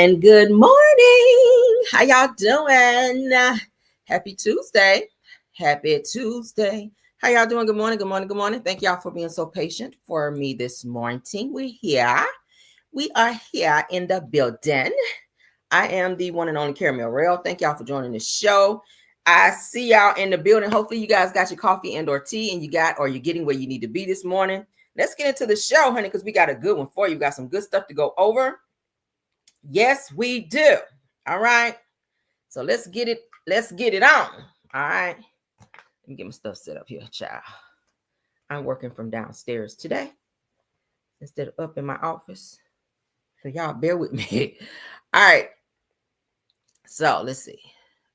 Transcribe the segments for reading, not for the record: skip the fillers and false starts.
and good morning. How y'all doing? Happy Tuesday. Happy Tuesday. How y'all doing? Good morning. Good morning. Good morning. Thank y'all for being so patient for me this morning. We're here. We are here in the building. I am the one and only Caramel Rail. Thank y'all for joining the show. I see y'all in the building. Hopefully you guys got your coffee and or tea and you're getting where you need to be this morning. Let's get into the show, honey, because we got a good one for you. We got some good stuff to go over. Yes, we do. All right. So let's get it on. All right. Let me get my stuff set up here, child. I'm working from downstairs today instead of up in my office. So y'all bear with me. All right. So let's see.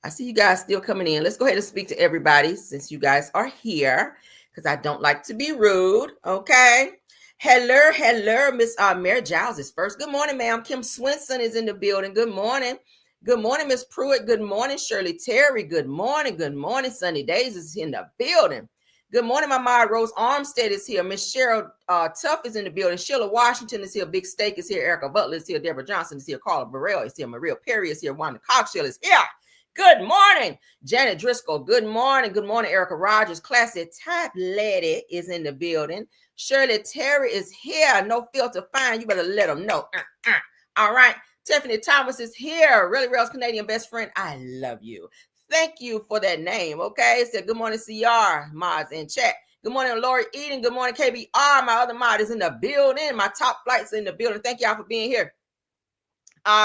I see you guys still coming in. Let's go ahead and speak to everybody since you guys are here, because I don't like to be rude. Okay. Hello, Miss Mary Giles is first. Good morning, ma'am. Kim Swinson is in the building. Good morning. Good morning, Miss Pruitt. Good morning, Shirley Terry. Good morning. Good morning. Sunny Days is in the building. Good morning, my mom. Rose Armstead is here. Miss Cheryl Tuff is in the building. Sheila Washington is here. Big Steak is here. Erica Butler is here. Deborah Johnson is here. Carla Burrell is here. Maria Perry is here. Wanda Coxshell is here. Good morning, Janet Driscoll. Good morning. Good morning, Erica Rogers. Classy Type Lady is in the building. Shirley Terry is here. No filter fine. You better let them know. All right. Tiffany Thomas is here. Really Real Canadian best friend. I love you. Thank you for that name. Okay. Said good morning, CR. Mods in chat. Good morning, Lori Eden. Good morning, KBR. My other mod is in the building. My top flight's in the building. Thank y'all for being here.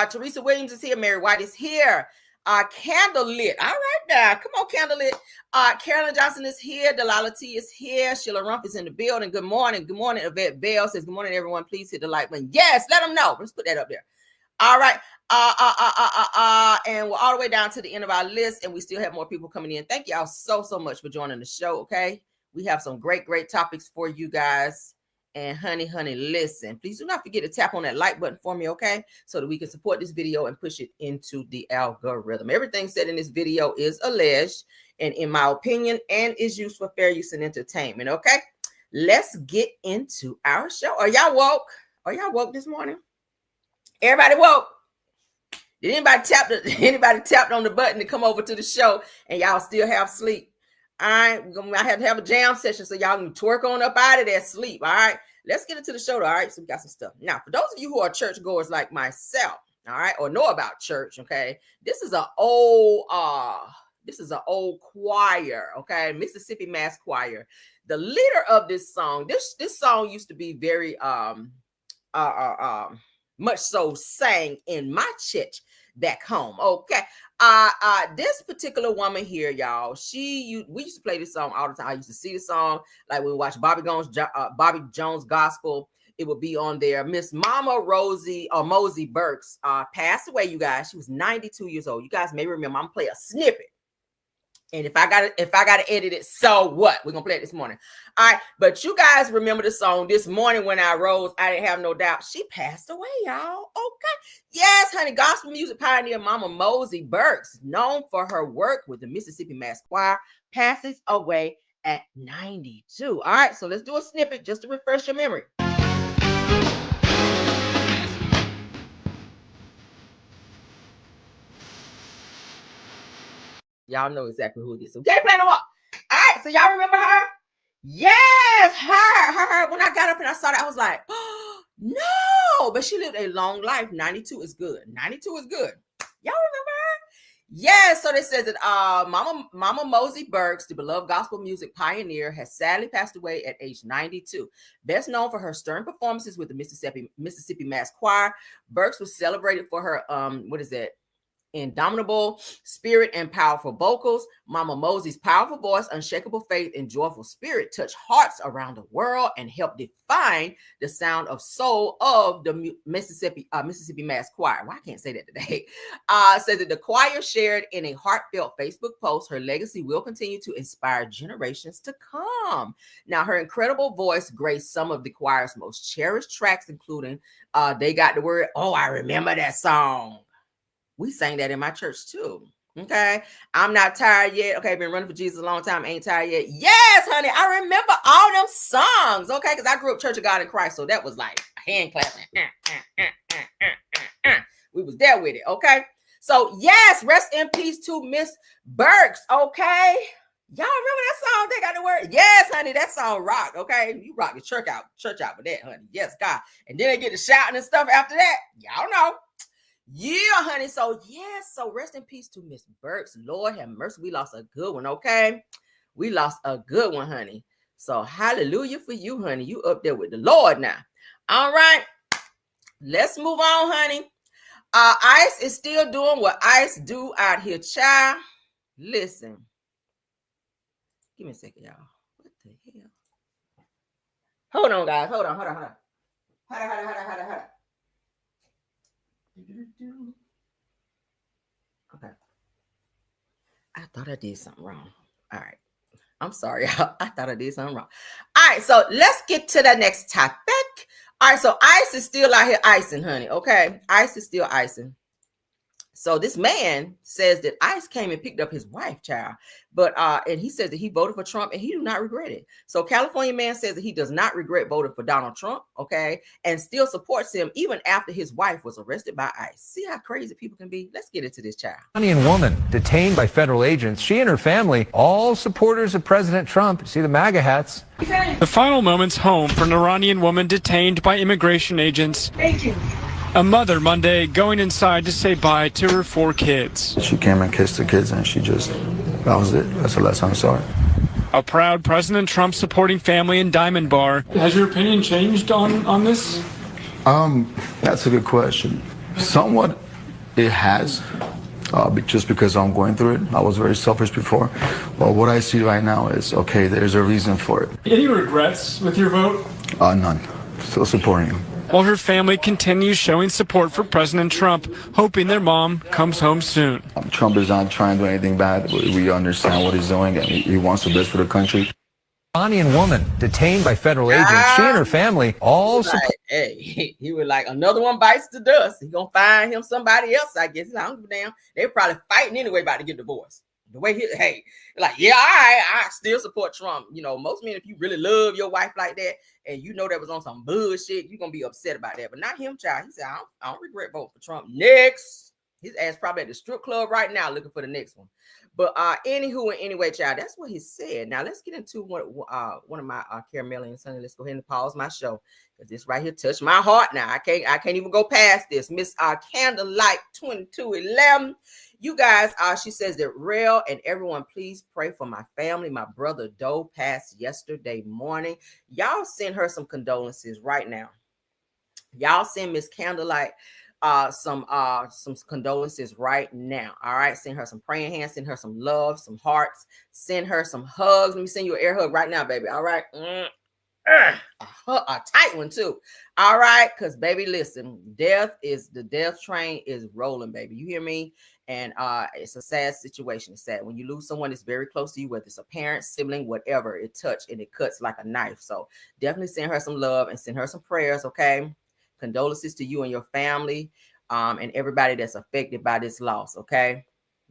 Teresa Williams is here. Mary White is here. Candlelit. All right now. Come on, Candlelit. Carolyn Johnson is here. Delilah T is here. Sheila Rumpf is in the building. Good morning. Good morning. Yvette Bell says, good morning, everyone. Please hit the like button. Yes, let them know. Let's put that up there. All right. And we're all the way down to the end of our list, and we still have more people coming in. Thank y'all so much for joining the show. Okay. We have some great topics for you guys. And honey, listen, please do not forget to tap on that like button for me, okay? So that we can support this video and push it into the algorithm. Everything said in this video is alleged and in my opinion and is used for fair use and entertainment, okay? Let's get into our show. Are y'all woke? Are y'all woke this morning? Everybody woke? Did anybody tapped on the button to come over to the show and y'all still have sleep? All right, I have to have a jam session so y'all can twerk on up out of that sleep. All right, let's get into the show. All right, so we got some stuff. Now, for those of you who are church goers like myself, all right, or know about church, okay, this is an old choir, okay, Mississippi Mass Choir. The leader of this song, this song used to be very much so sang in my church back home. Okay. This particular woman here, y'all, we used to play this song all the time. I used to see the song like when we watch Bobby Jones Gospel. It would be on there. Miss Mama Mosie Burks passed away, you guys. She was 92 years old. You guys may remember. I'm gonna play a snippet. And if I gotta edit it, so what? We're gonna play it this morning. All right, but you guys remember the song this morning when I rose. I didn't have no doubt. She passed away, y'all. Okay. Yes, honey, gospel music pioneer Mama Mosie Burks, known for her work with the Mississippi Mass Choir, passes away at 92. All right, so let's do a snippet just to refresh your memory. Y'all know exactly who it is. So can't play no more. All right, so y'all remember her? Yes, her. When I got up and I saw that, I was like, oh, no. But she lived a long life. 92 is good. 92 is good. Y'all remember her? Yes. So this says that Mama Mosie Burks, the beloved gospel music pioneer, has sadly passed away at age 92. Best known for her stern performances with the Mississippi Mass Choir, Burks was celebrated for her indomitable spirit and powerful vocals. Mama Mosie's powerful voice, unshakable faith, and joyful spirit touched hearts around the world and helped define the sound of soul of the Mississippi Mass Choir. Well, I can't say that today. Says that the choir shared in a heartfelt Facebook post, her legacy will continue to inspire generations to come. Now, her incredible voice graced some of the choir's most cherished tracks, including They Got the Word. Oh, I remember that song. We sang that in my church too. Okay. I'm not tired yet. Okay. Been running for Jesus a long time. Ain't tired yet. Yes, honey. I remember all them songs. Okay. Because I grew up Church of God in Christ. So that was like hand clapping. We was there with it, okay? So, yes, rest in peace to Miss Burks, okay? Y'all remember that song? They got the word. Yes, honey, that song rock, okay? You rock the church out with that, honey. Yes, God. And then they get to shouting and stuff after that. Y'all know. Yeah, honey. So, yes, so rest in peace to Miss Burks. Lord have mercy. We lost a good one, okay? We lost a good one, honey. So, hallelujah for you, honey. You up there with the Lord now. All right. Let's move on, honey. Ice is still doing what Ice do out here, child. Listen. Give me a second, y'all. What the hell? Hold on, guys. Hold on. Hold on. Okay. I thought I did something wrong. All right. I'm sorry, y'all. I thought I did something wrong. All right, so let's get to the next topic. All right, so Ice is still out here icing, honey. Okay, Ice is still icing. So this man says that Ice came and picked up his wife, child. But and he says that he voted for Trump and he do not regret it. So California man says that he does not regret voting for Donald Trump, okay, and still supports him even after his wife was arrested by ICE. See how crazy people can be? Let's get into this, child. Iranian woman detained by federal agents. She and her family, all supporters of President Trump. See the MAGA hats. The final moments home for an Iranian woman detained by immigration agents. A mother Monday going inside to say bye to her 4 kids. She came and kissed the kids and that was it. That's the last time I saw her. A proud President Trump supporting family in Diamond Bar. Has your opinion changed on this? That's a good question. Somewhat it has, just because I'm going through it. I was very selfish before. But what I see right now is, okay, there's a reason for it. Any regrets with your vote? None. Still supporting him. While her family continues showing support for President Trump, hoping their mom comes home soon. Trump is not trying to do anything bad. We understand what he's doing, and he wants the best for the country. Iranian woman detained by federal agents. She and her family all support. Hey, he was like, another one bites the dust. He gonna find him somebody else, I guess. I don't give a damn. They're probably fighting anyway about to get divorced. The way yeah, I still support Trump. You know, most men, if you really love your wife like that, and you know that was on some bullshit, you're gonna be upset about that. But not him, child. He said, I don't regret voting for Trump. Next. His ass probably at the strip club right now looking for the next one. But anywho and anyway, child, that's what he said. Now let's get into one of my Caramelians, honey. Let's go ahead and pause my show because this right here touched my heart. Now I can't even go past this. Miss Candlelight 2211. You guys, she says that Rel and everyone, please pray for my family. My brother Doe passed yesterday morning. Y'all send her some condolences right now. Y'all send Miss Candlelight some condolences right now. All right, send her some praying hands, send her some love, some hearts, send her some hugs. Let me send you an air hug right now, baby. All right. A tight one too. All right, because baby, listen, the death train is rolling, baby. You hear me? And it's a sad situation. It's sad when you lose someone that's very close to you, whether it's a parent, sibling, whatever. It touches and it cuts like a knife. So definitely send her some love and send her some prayers. Okay, condolences to you and your family, and everybody that's affected by this loss. Okay,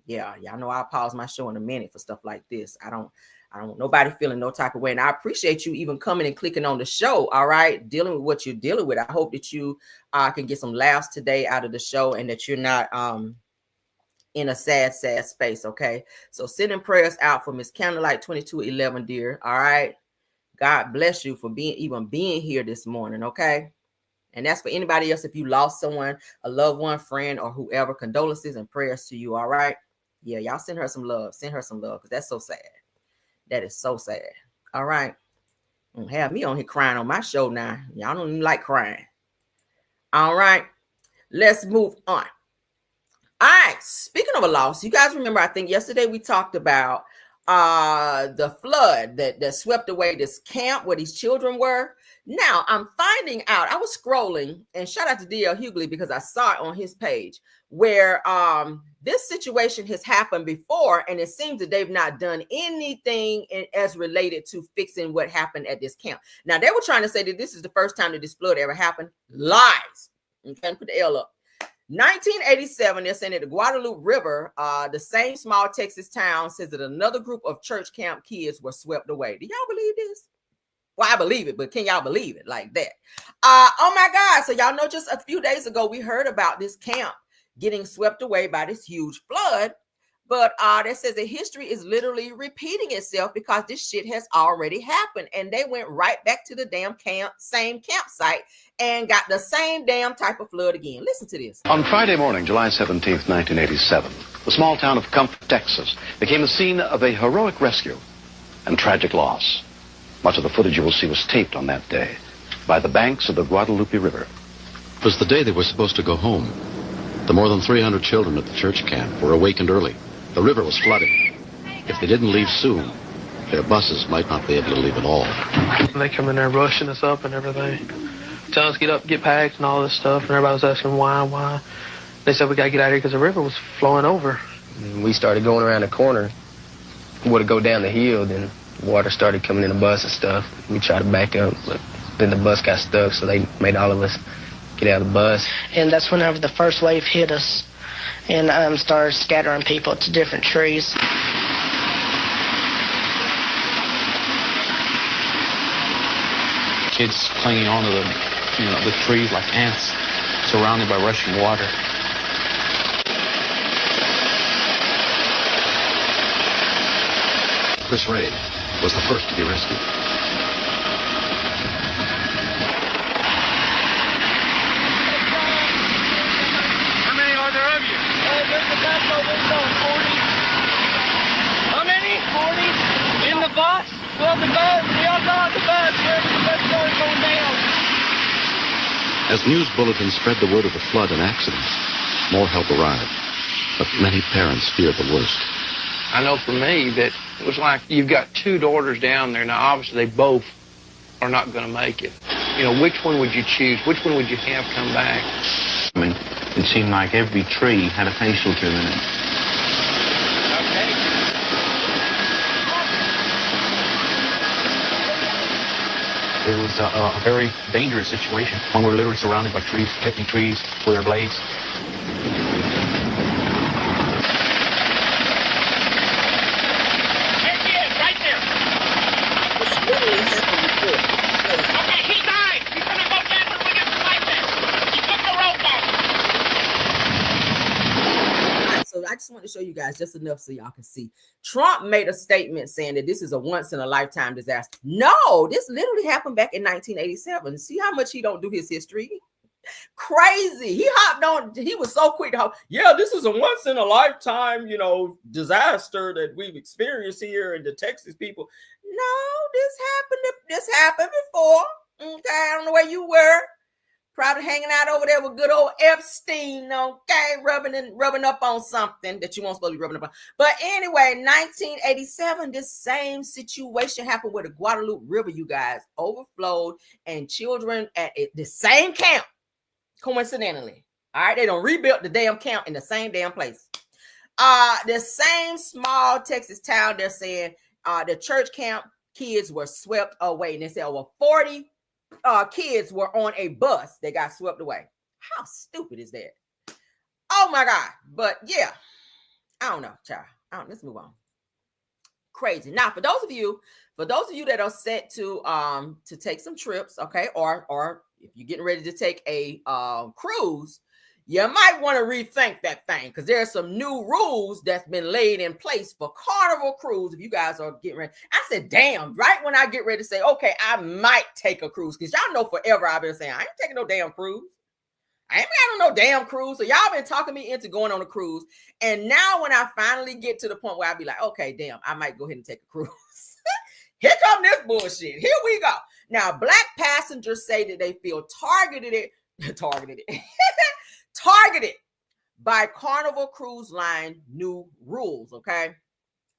yeah, y'all know I'll pause my show in a minute for stuff like this. I don't want nobody feeling no type of way. And I appreciate you even coming and clicking on the show. All right. Dealing with what you're dealing with. I hope that you can get some laughs today out of the show and that you're not in a sad space. Okay. So sending prayers out for Miss Candlelight 2211, dear. All right. God bless you for being here this morning. Okay. And that's for anybody else. If you lost someone, a loved one, friend, or whoever, condolences and prayers to you. All right. Yeah. Y'all send her some love. Send her some love because that's so sad. That is so sad. All right. Don't have me on here crying on my show now. Y'all don't even like crying. All right. Let's move on. All right. Speaking of a loss, you guys remember, I think yesterday we talked about the flood that swept away this camp where these children were. Now I'm finding out, I was scrolling, and shout out to DL Hughley because I saw it on his page where this situation has happened before, and it seems that they've not done anything as related to fixing what happened at this camp. Now they were trying to say that this is the first time that this flood ever happened. Lies. Okay, put the L up. 1987, they're saying that the Guadalupe River, the same small Texas town, says that another group of church camp kids were swept away. Do y'all believe this? Well, I believe it, but can y'all believe it like that? Oh my God. So y'all know just a few days ago, we heard about this camp getting swept away by this huge flood. But that says that history is literally repeating itself because this shit has already happened. And they went right back to the damn same campsite and got the same damn type of flood again. Listen to this. On Friday morning, July 17th, 1987, the small town of Comfort, Texas, became the scene of a heroic rescue and tragic loss. Much of the footage you will see was taped on that day by the banks of the Guadalupe River. It was the day they were supposed to go home. The more than 300 children at the church camp were awakened early. The river was flooding. If they didn't leave soon, their buses might not be able to leave at all. They come in there rushing us up and everything. Telling us get up, get packed and all this stuff. And everybody was asking why. They said we got to get out of here because the river was flowing over. We started going around the corner. We would go down the hill, then water started coming in the bus and stuff. We tried to back up, but then the bus got stuck, so they made all of us get out of the bus. And that's whenever the first wave hit us and started scattering people to different trees. Kids clinging onto the trees like ants, surrounded by rushing water. Chris Ray was the first to be rescued. How many are there of you? There's the bus over 40. How many? 40. In the bus? Well, the bus. We all got the bus. The bus started going down. As news bulletins spread the word of the flood and accidents, more help arrived. But many parents feared the worst. I know for me that it was like you've got two daughters down there. Now, obviously, they both are not going to make it. You know, which one would you choose? Which one would you have come back? I mean, it seemed like every tree had a facial tube in it. It was a very dangerous situation when we're literally surrounded by trees, protecting trees with our blades. I just want to show you guys just enough so y'all can see. Trump made a statement saying that this is a once-in-a-lifetime disaster. No, this literally happened back in 1987. See how much he don't do his history? Crazy. He hopped on. He was so quick to hop. Yeah, this is a once-in-a-lifetime, disaster that we've experienced here in the Texas people. No, this happened before. Okay, I don't know where you were. Probably hanging out over there with good old Epstein, okay, rubbing up on something that you weren't supposed to be rubbing up on. But anyway, 1987, this same situation happened where the Guadalupe River, you guys, overflowed and children at the same camp, coincidentally. All right, they don't rebuild the damn camp in the same damn place. The same small Texas town, they're saying the church camp kids were swept away. And they said over 40 kids were on a bus that got swept away. How stupid is that? Oh my God. But yeah, I don't know, child. Let's move on. Crazy. Now, for those of you that are set to take some trips, okay, or if you're getting ready to take a cruise, you might want to rethink that thing because there are some new rules that's been laid in place for Carnival Cruise. If you guys are getting ready, I said, damn, right when I get ready to say, okay, I might take a cruise because y'all know forever I've been saying, I ain't taking no damn cruise. I ain't been on no damn cruise. So y'all been talking me into going on a cruise. And now when I finally get to the point where I be like, okay, damn, I might go ahead and take a cruise. Here come this bullshit. Here we go. Now, Black passengers say that they feel targeted by Carnival Cruise Line new rules, okay?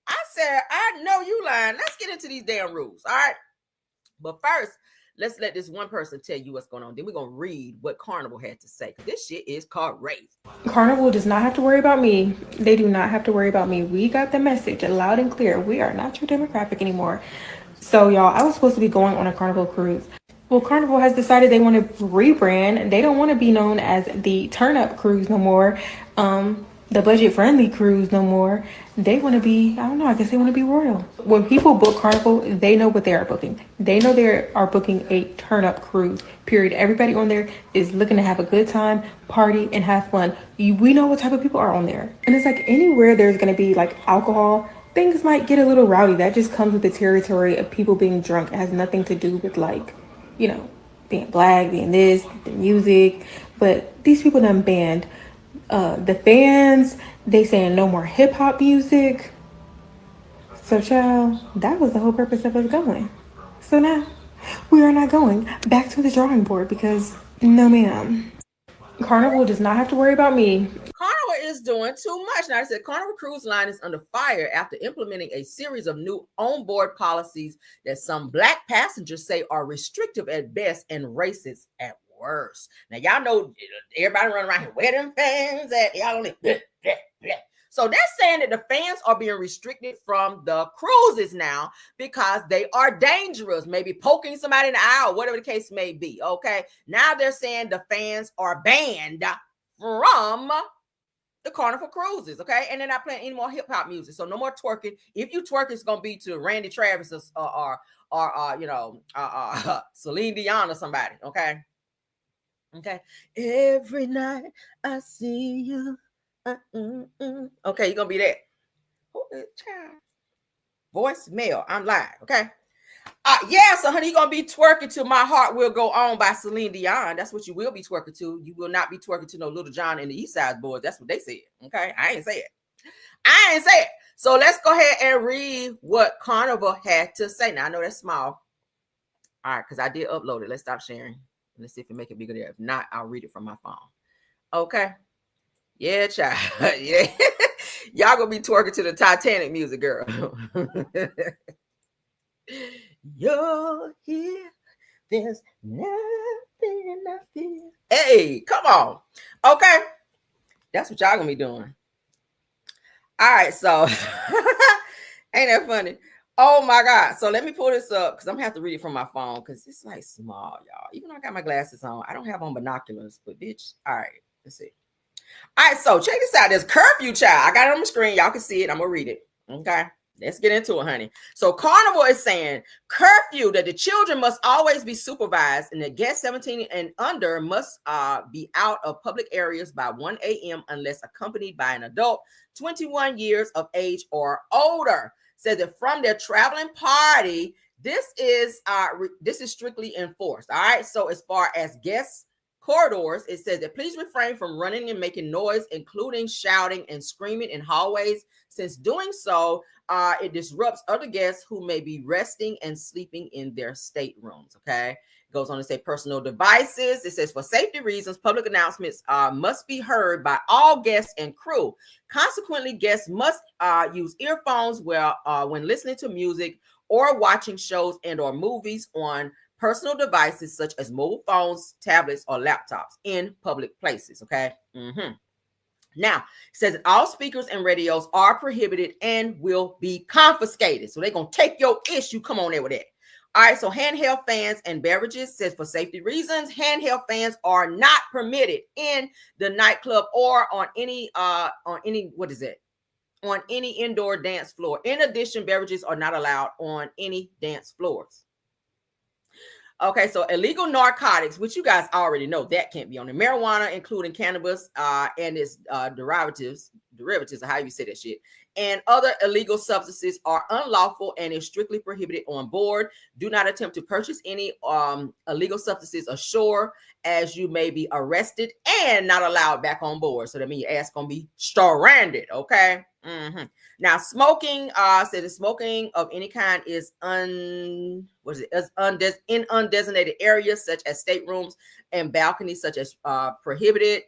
I said, I know you lying. Let's get into these damn rules, all right? But first, let's let this one person tell you what's going on. Then we're going to read what Carnival had to say. This shit is crazy. Carnival does not have to worry about me. They do not have to worry about me. We got the message loud and clear. We are not your demographic anymore. So, y'all, I was supposed to be going on a Carnival cruise. Well, Carnival has decided they want to rebrand. They don't want to be known as the Turn Up Cruise no more. the budget-friendly cruise no more. They want to be, I don't know, I guess they want to be royal. When people book Carnival, they know what they are booking. They know they are booking a turn-up cruise, period. Everybody on there is looking to have a good time, party, and have fun. We know what type of people are on there. And it's like anywhere there's going to be like alcohol, things might get a little rowdy. That just comes with the territory of people being drunk. It has nothing to do with like, you know, being black, being this, the music. But these people done banned the fans. They saying no more hip hop music. So child, that was the whole purpose of us going. So now we are not going back to the drawing board because no ma'am. Carnival does not have to worry about me. Carnival is doing too much. Now, I said Carnival Cruise Line is under fire after implementing a series of new onboard policies that some black passengers say are restrictive at best and racist at worst. Now, y'all know everybody running around here, where them fans at? Y'all only blah, blah, blah. So they're saying that the fans are being restricted from the cruises now because they are dangerous, maybe poking somebody in the eye or whatever the case may be. Okay. Now they're saying the fans are banned from the Carnival Cruises. Okay. And they're not playing any more hip hop music. So no more twerking. If you twerk, it's going to be to Randy Travis or Celine Dion or somebody. Okay. Okay. Every night I see you. Okay, you're gonna be that. Who is child? Voicemail. I'm live. Okay. Yeah, so honey, you're gonna be twerking to My Heart Will Go On by Celine Dion. That's what you will be twerking to. You will not be twerking to no Little John and the East Side Boys. That's what they said. Okay, I ain't say it. So let's go ahead and read what Carnival had to say. Now I know that's small. All right, because I did upload it. Let's stop sharing. Let's see if it make it bigger there. If not, I'll read it from my phone. Okay. Yeah, child. Yeah. Y'all gonna be twerking to the Titanic music, girl. You're here. There's nothing I feel. Hey, come on. Okay. That's what y'all gonna be doing. All right, so ain't that funny? Oh my God. So let me pull this up because I'm gonna have to read it from my phone because it's like small, y'all. Even though I got my glasses on, I don't have on binoculars, but bitch. All right, let's see. All right, so check this out. There's curfew, child. I got it on the screen. Y'all can see it. I'm going to read it. Okay. Let's get into it, honey. So Carnival is saying curfew that the children must always be supervised and the guests 17 and under must be out of public areas by 1 a.m. unless accompanied by an adult 21 years of age or older. Says that from their traveling party, this is strictly enforced. All right. So as far as guests corridors, it says that please refrain from running and making noise, including shouting and screaming in hallways, since doing so, it disrupts other guests who may be resting and sleeping in their staterooms. Okay. It goes on to say personal devices. It says for safety reasons, public announcements must be heard by all guests and crew. Consequently, guests must use earphones when listening to music or watching shows and or movies on personal devices such as mobile phones, tablets, or laptops in public places. Okay. Now, it says that all speakers and radios are prohibited and will be confiscated. So they're going to take your issue. Come on there with that. All right. So handheld fans and beverages, says for safety reasons, handheld fans are not permitted in the nightclub or on any indoor dance floor. In addition, beverages are not allowed on any dance floors. Okay, so illegal narcotics, which you guys already know that can't be on there. Marijuana, including cannabis and its derivatives of how you say that shit, and other illegal substances are unlawful and is strictly prohibited on board. Do not attempt to purchase any illegal substances ashore, as you may be arrested and not allowed back on board. So that means your ass gonna be stranded. Okay. Now, smoking says that smoking of any kind is in undesignated areas such as staterooms and balconies such as prohibited.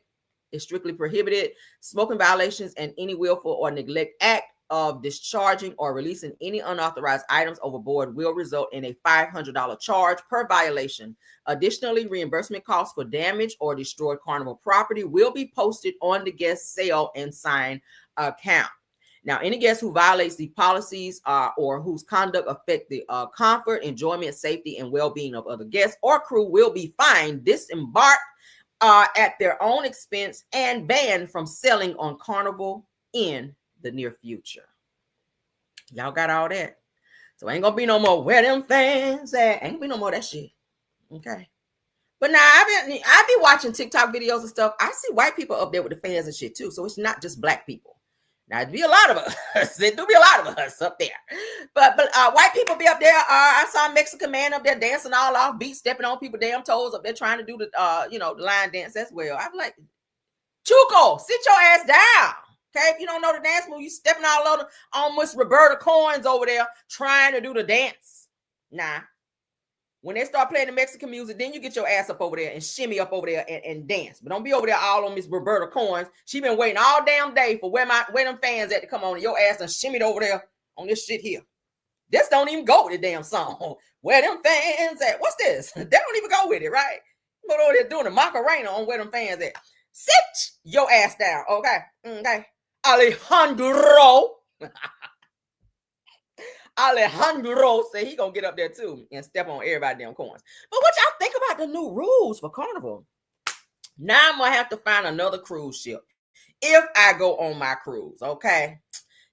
Is strictly prohibited. Smoking violations and any willful or neglect act of discharging or releasing any unauthorized items overboard will result in a $500 charge per violation. Additionally, reimbursement costs for damage or destroyed Carnival property will be posted on the guest sale and sign account. Now, any guest who violates the policies or whose conduct affect the comfort, enjoyment, safety, and well-being of other guests or crew will be fined, disembarked, at their own expense and banned from selling on Carnival in the near future. Y'all got all that. So ain't gonna be no more where them fans at. Ain't gonna be no more of that shit. Okay. But now I be watching TikTok videos and stuff. I see white people up there with the fans and shit too. So it's not just black people. Now it'd be a lot of us. There do be a lot of us up there. But white people be up there. I saw a Mexican man up there dancing all off beat, stepping on people's damn toes up there trying to do the the line dance as well. I'm like, Chuco, sit your ass down. Okay, if you don't know the dance move, you stepping all over on Miss Roberta Coins over there trying to do the dance. Nah. When they start playing the Mexican music, then you get your ass up over there and shimmy up over there and dance. But don't be over there all on Miss Roberta Coins. She been waiting all damn day for where them fans at to come on, and your ass and shimmied over there on this shit here. This don't even go with the damn song. Where them fans at? What's this? They don't even go with it, right? But over there doing the Macarena on where them fans at. Sit your ass down, okay? Okay. Alejandro said he gonna get up there too and step on everybody's damn coins. But what y'all think about the new rules for Carnival? Now I'm gonna have to find another cruise ship if I go on my cruise, okay?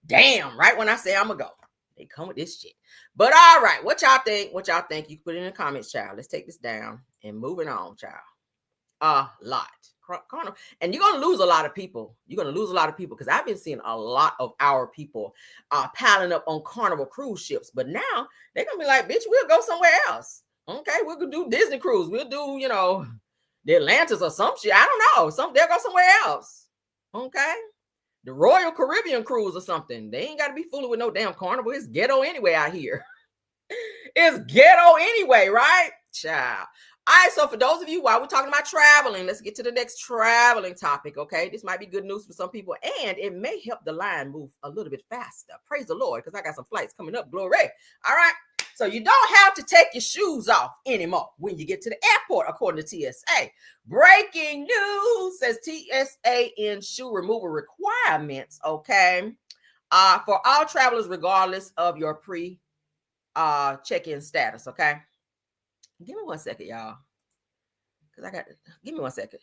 Damn, right when I say I'm gonna go, they come with this shit. But all right, what y'all think? What y'all think? You can put it in the comments, child. Let's take this down and moving on, child. A lot. Carnival. And you're going to lose a lot of people. You're going to lose a lot of people because I've been seeing a lot of our people piling up on Carnival cruise ships. But now they're going to be like, bitch, we'll go somewhere else. Okay, we'll do Disney cruise. We'll do, the Atlantis or some shit. I don't know. They'll go somewhere else. Okay. The Royal Caribbean cruise or something. They ain't got to be fooling with no damn Carnival. It's ghetto anyway out here. It's ghetto anyway, right? Child. All right, so for those of you, while we're talking about traveling, let's get to the next traveling topic, okay? This might be good news for some people, and it may help the line move a little bit faster. Praise the Lord, because I got some flights coming up. Glory. All right, so you don't have to take your shoes off anymore when you get to the airport, according to TSA. Breaking news says TSA in shoe removal requirements, okay, for all travelers, regardless of your check-in status, okay? Give me 1 second, y'all. Give me 1 second.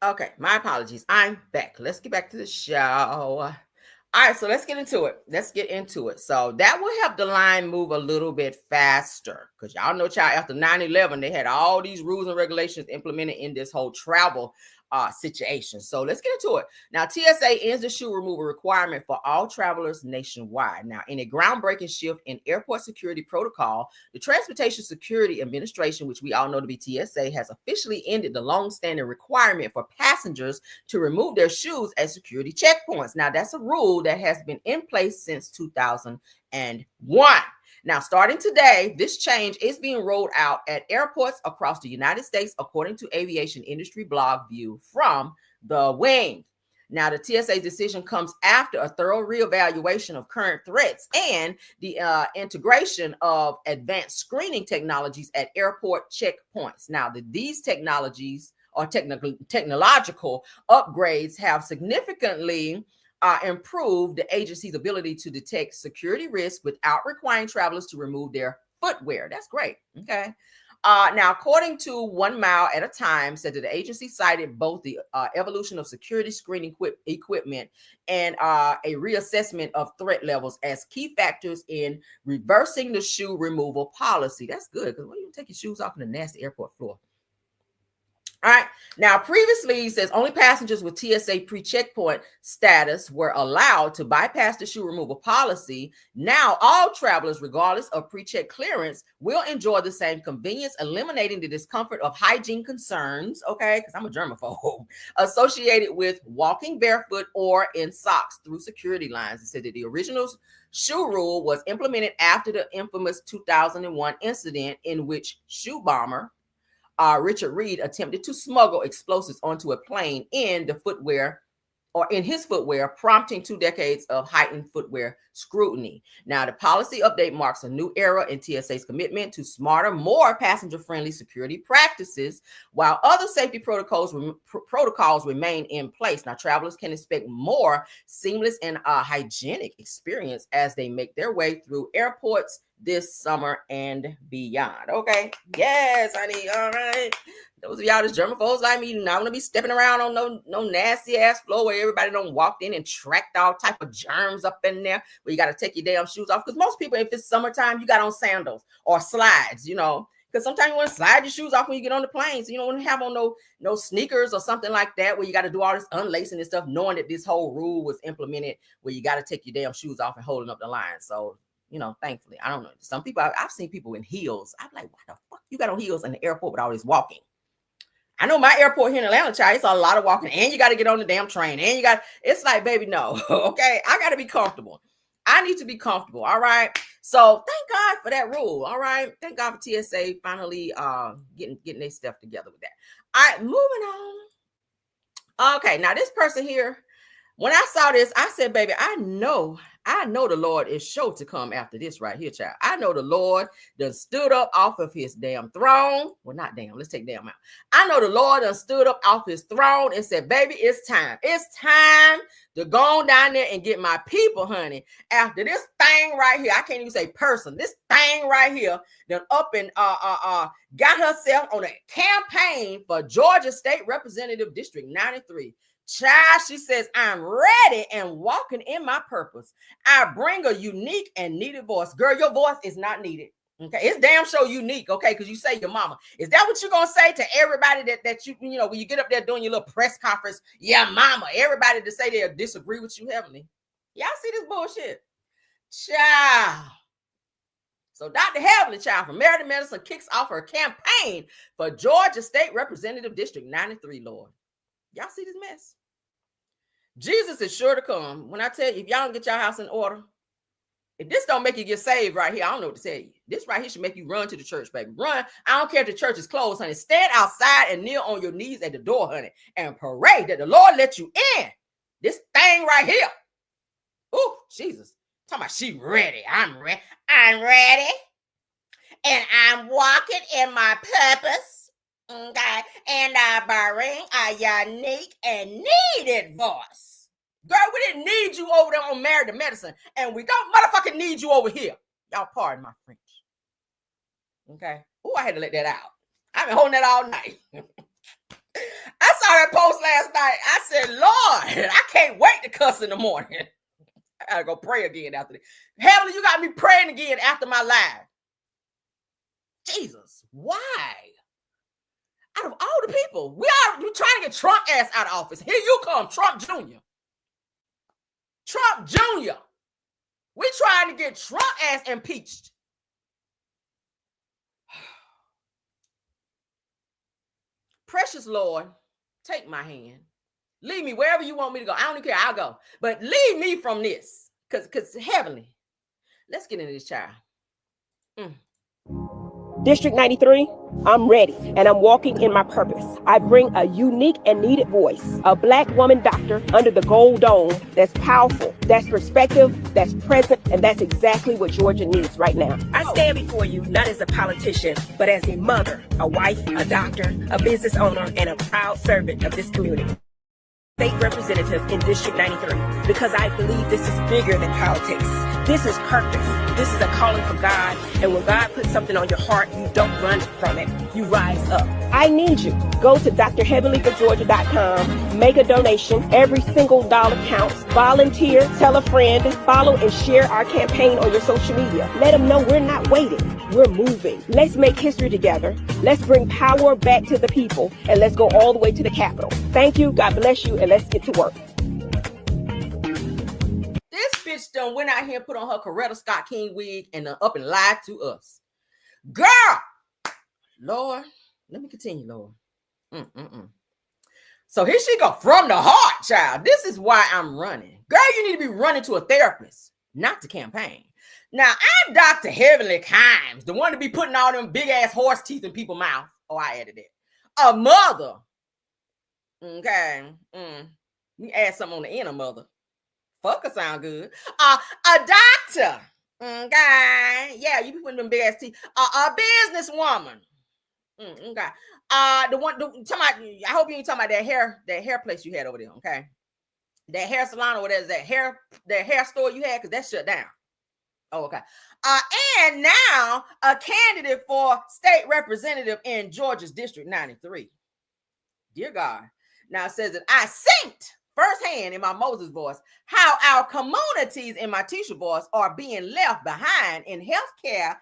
Okay, my apologies. I'm back. Let's get back to the show. All right, so let's get into it. So that will help the line move a little bit faster because y'all know, child, after 9/11, they had all these rules and regulations implemented in this whole travel situation. So let's get into it. Now, TSA ends the shoe removal requirement for all travelers nationwide. Now, in a groundbreaking shift in airport security protocol, the Transportation Security Administration, which we all know to be TSA, has officially ended the long-standing requirement for passengers to remove their shoes at security checkpoints. Now, that's a rule that has been in place since 2001. Now, starting today, this change is being rolled out at airports across the United States, according to aviation industry blog View from the Wing. Now, the TSA decision comes after a thorough reevaluation of current threats and the integration of advanced screening technologies at airport checkpoints. Now, these technologies or technological upgrades have significantly improve the agency's ability to detect security risk without requiring travelers to remove their footwear. That's great. Okay. Now, according to 1 Mile at a Time, said that the agency cited both the evolution of security screening equipment and a reassessment of threat levels as key factors in reversing the shoe removal policy. That's good because why you take your shoes off in the nasty airport floor? All right. Now, previously, he says only passengers with TSA pre-checkpoint status were allowed to bypass the shoe removal policy. Now, all travelers, regardless of pre-check clearance, will enjoy the same convenience, eliminating the discomfort of hygiene concerns, okay, because I'm a germaphobe, associated with walking barefoot or in socks through security lines. It said that the original shoe rule was implemented after the infamous 2001 incident in which shoe bomber Richard Reed attempted to smuggle explosives onto a plane in his footwear, prompting 2 decades of heightened footwear scrutiny. Now, the policy update marks a new era in TSA's commitment to smarter, more passenger-friendly security practices, while other safety protocols remain in place. Now, travelers can expect more seamless and hygienic experience as they make their way through airports this summer and beyond. Okay. Yes, honey. All right. Those of y'all that's germaphobes like me, not want to be stepping around on no nasty ass floor where everybody done walked in and tracked all type of germs up in there where you got to take your damn shoes off. Because most people, if it's summertime, you got on sandals or slides, you know, because sometimes you want to slide your shoes off when you get on the plane. So you don't want to have on no sneakers or something like that where you got to do all this unlacing and stuff, knowing that this whole rule was implemented where you got to take your damn shoes off and holding up the line. So, you know, thankfully, I don't know. Some people, I've seen people in heels. I'm like, why the fuck you got on heels in the airport with all this walking? I know my airport here in Atlanta, child, it's a lot of walking, and you got to get on the damn train, and it's like, baby, no, okay? I got to be comfortable. I need to be comfortable, all right? So thank God for that rule, all right? Thank God for TSA finally getting their stuff together with that. All right, moving on. Okay, now this person here, when I saw this, I said, baby, I know the Lord is sure to come after this right here, child. I know the Lord done stood up off of his damn throne. Well, not damn. Let's take damn out. I know the Lord done stood up off his throne and said, baby, it's time. It's time to go on down there and get my people, honey. After this thing right here, I can't even say person. This thing right here done up and got herself on a campaign for Georgia State Representative District 93. Child, she says, I'm ready and walking in my purpose. I bring a unique and needed voice. Girl, your voice is not needed. Okay, it's damn sure unique, okay, because you say your mama. Is that what you're going to say to everybody that you know, when you get up there doing your little press conference? Yeah, mama. Everybody to say they'll disagree with you heavily. Y'all see this bullshit? Child. So Dr. Heavenly Child from Meredith Medicine kicks off her campaign for Georgia State Representative District 93, Lord. Y'all see this mess? Jesus is sure to come. When I tell you, if y'all don't get your house in order, if this don't make you get saved right here, I don't know what to tell you. This right here should make you run to the church, baby. Run. I don't care if the church is closed, honey. Stand outside and kneel on your knees at the door, honey, and pray that the Lord let you in. This thing right here. Ooh, Jesus. Talking about she ready. I'm ready. I'm ready. And I'm walking in my purpose. Okay, and I bring a unique and needed voice. Girl, we didn't need you over there on Married to Medicine, and we don't motherfucking need you over here. Y'all pardon my French. Okay. Oh, I had to let that out. I've been holding that all night. I saw that post last night. I said, Lord, I can't wait to cuss in the morning. I gotta go pray again after this. Heavenly, you got me praying again after my live. Jesus, why? Out of all the people, we're trying to get Trump ass out of office. Here you come, Trump Jr. Trump Jr. We're trying to get Trump ass impeached. Precious Lord, take my hand. Lead me wherever you want me to go. I don't even care. I'll go. But lead me from this. Because heavenly. Let's get into this, child. District 93, I'm ready, and I'm walking in my purpose. I bring a unique and needed voice, a Black woman doctor under the gold dome that's powerful, that's perspective, that's present, and that's exactly what Georgia needs right now. I stand before you not as a politician, but as a mother, a wife, a doctor, a business owner, and a proud servant of this community. State representative in District 93, because I believe this is bigger than politics. This is purpose. This is a calling from God. And when God puts something on your heart, you don't run from it. You rise up. I need you. Go to drheavenlyforgeorgia.com. Make a donation. Every single dollar counts. Volunteer. Tell a friend. Follow and share our campaign on your social media. Let them know we're not waiting. We're moving. Let's make history together. Let's bring power back to the people. And let's go all the way to the Capitol. Thank you. God bless you. And let's get to work. This bitch done went out here and put on her Coretta Scott King wig and up and lied to us. Girl! Lord, let me continue, Lord. So here she go, from the heart, child. This is why I'm running. Girl, you need to be running to a therapist, not to campaign. Now, I'm Dr. Heavenly Kimes, the one to be putting all them big-ass horse teeth in people's mouth. Oh, I added it. A mother. Okay. We add something on the end of mother. Fucker sound good. A doctor. Okay. Yeah, you be putting them big ass teeth. A businesswoman. Okay. I hope you ain't talking about that hair place you had over there. Okay. That hair salon or whatever, that hair store you had, because that shut down. Oh, okay. And now a candidate for state representative in Georgia's District 93. Dear God. Now it says that I synced firsthand in my Moses voice how our communities in my Tisha voice are being left behind in healthcare,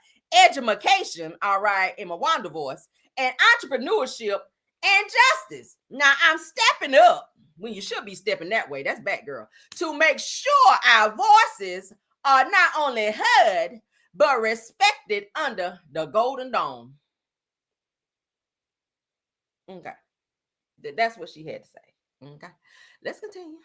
education, all right, in my Wanda voice, and entrepreneurship and justice. Now I'm stepping up when you should be stepping that way. That's back, girl. To make sure our voices are not only heard, but respected under the Golden Dome. Okay. That's what she had to say. Okay. Let's continue.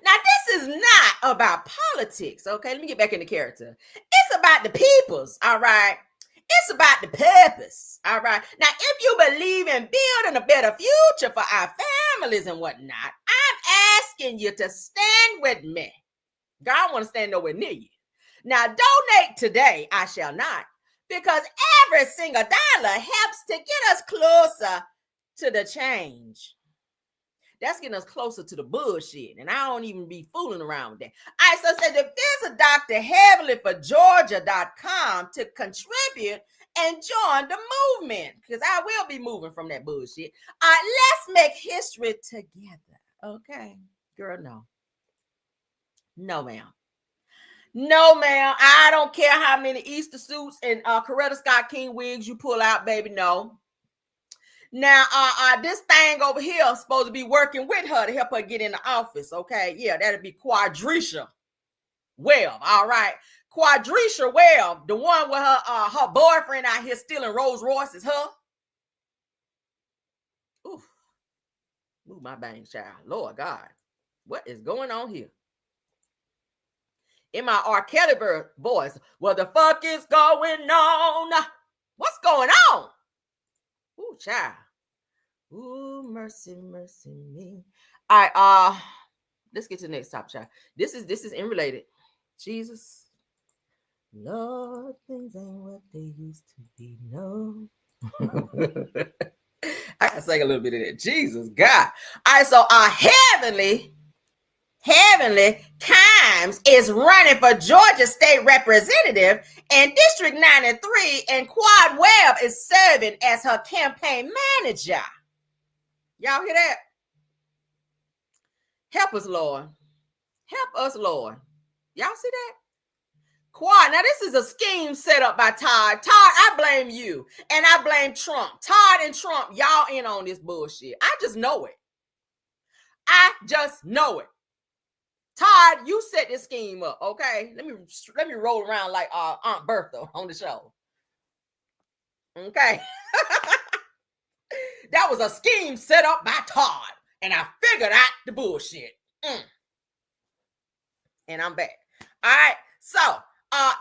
Now, this is not about politics, okay? Let me get back into character. It's about the peoples, all right? It's about the purpose, all right? Now, if you believe in building a better future for our families and whatnot, I'm asking you to stand with me. God want to stand nowhere near you. Now, donate today, I shall not, because every single dollar helps to get us closer to the change. That's getting us closer to the bullshit. And I don't even be fooling around with that. All right, so it says visit drheavenlyforgeorgia.com to contribute and join the movement, because I will be moving from that bullshit. All right, let's make history together. Okay, girl, no. No, ma'am. No, ma'am. I don't care how many Easter suits and Coretta Scott King wigs you pull out, baby. No. Now, this thing over here is supposed to be working with her to help her get in the office, okay? Yeah, that'd be Quadrisha Webb, all right? Quadrisha Webb, the one with her boyfriend out here stealing Rolls Royces, her. Ooh, move my bangs, child. Lord God, what is going on here? In my R. Kelly voice, what the fuck is going on? What's going on? Ooh, child. Ooh, mercy, mercy me. All right, let's get to the next topic, child. This is unrelated. Jesus. Lord, things ain't what they used to be. No. I gotta sing a little bit of that. Jesus, God. All right, so our Heavenly Kimes is running for Georgia State Representative in District 93, and Quad Webb is serving as her campaign manager. Y'all hear that? Help us, Lord. Help us, Lord. Y'all see that? Quad. Now, this is a scheme set up by Todd. Todd, I blame you. And I blame Trump. Todd and Trump, y'all in on this bullshit. I just know it. I just know it. Todd, you set this scheme up, okay? Let me roll around like Aunt Bertha on the show. Okay. That was a scheme set up by Todd, and I figured out the bullshit. And I'm back. All right. So now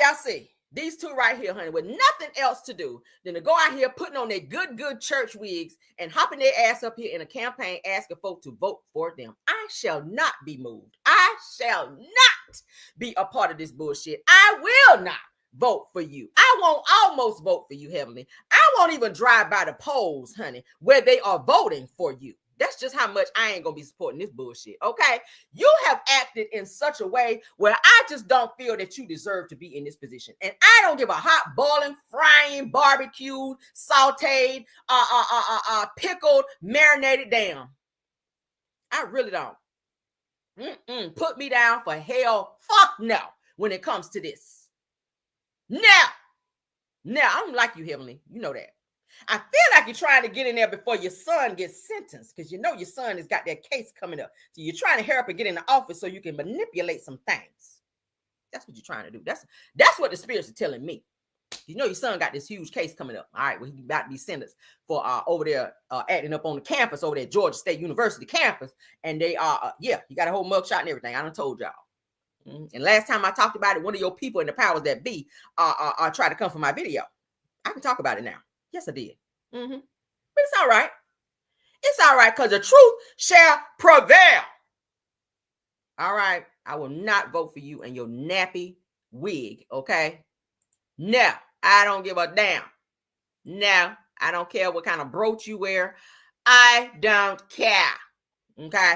y'all see these two right here, honey, with nothing else to do than to go out here putting on their good church wigs and hopping their ass up here in a campaign asking folks to vote for them. I shall not be moved. I shall not be a part of this bullshit. I will not vote for you. I won't almost vote for you, Heavenly. I won't even drive by the polls, honey, where they are voting for you. That's just how much I ain't gonna be supporting this bullshit. Okay, you have acted in such a way where I just don't feel that you deserve to be in this position, and I don't give a hot, boiling, frying, barbecued, sauteed, pickled, marinated damn. I really don't. Put me down for hell. Fuck no. When it comes to this, now I don't like you, Heavenly. You know that. I feel like you're trying to get in there before your son gets sentenced, because you know your son has got that case coming up. So you're trying to hurry up and get in the office so you can manipulate some things. That's what you're trying to do. That's what the spirits are telling me. You know your son got this huge case coming up. All right, well, he's about to be sentenced for over there acting up on the campus over there at Georgia State University campus. And they are, you got a whole mugshot and everything. I done told y'all. And last time I talked about it, one of your people in the powers that be tried to come for my video. I can talk about it now. Yes, I did. But it's all right. It's all right, because the truth shall prevail. All right. I will not vote for you and your nappy wig, okay? No, I don't give a damn. No, I don't care what kind of brooch you wear. I don't care, okay?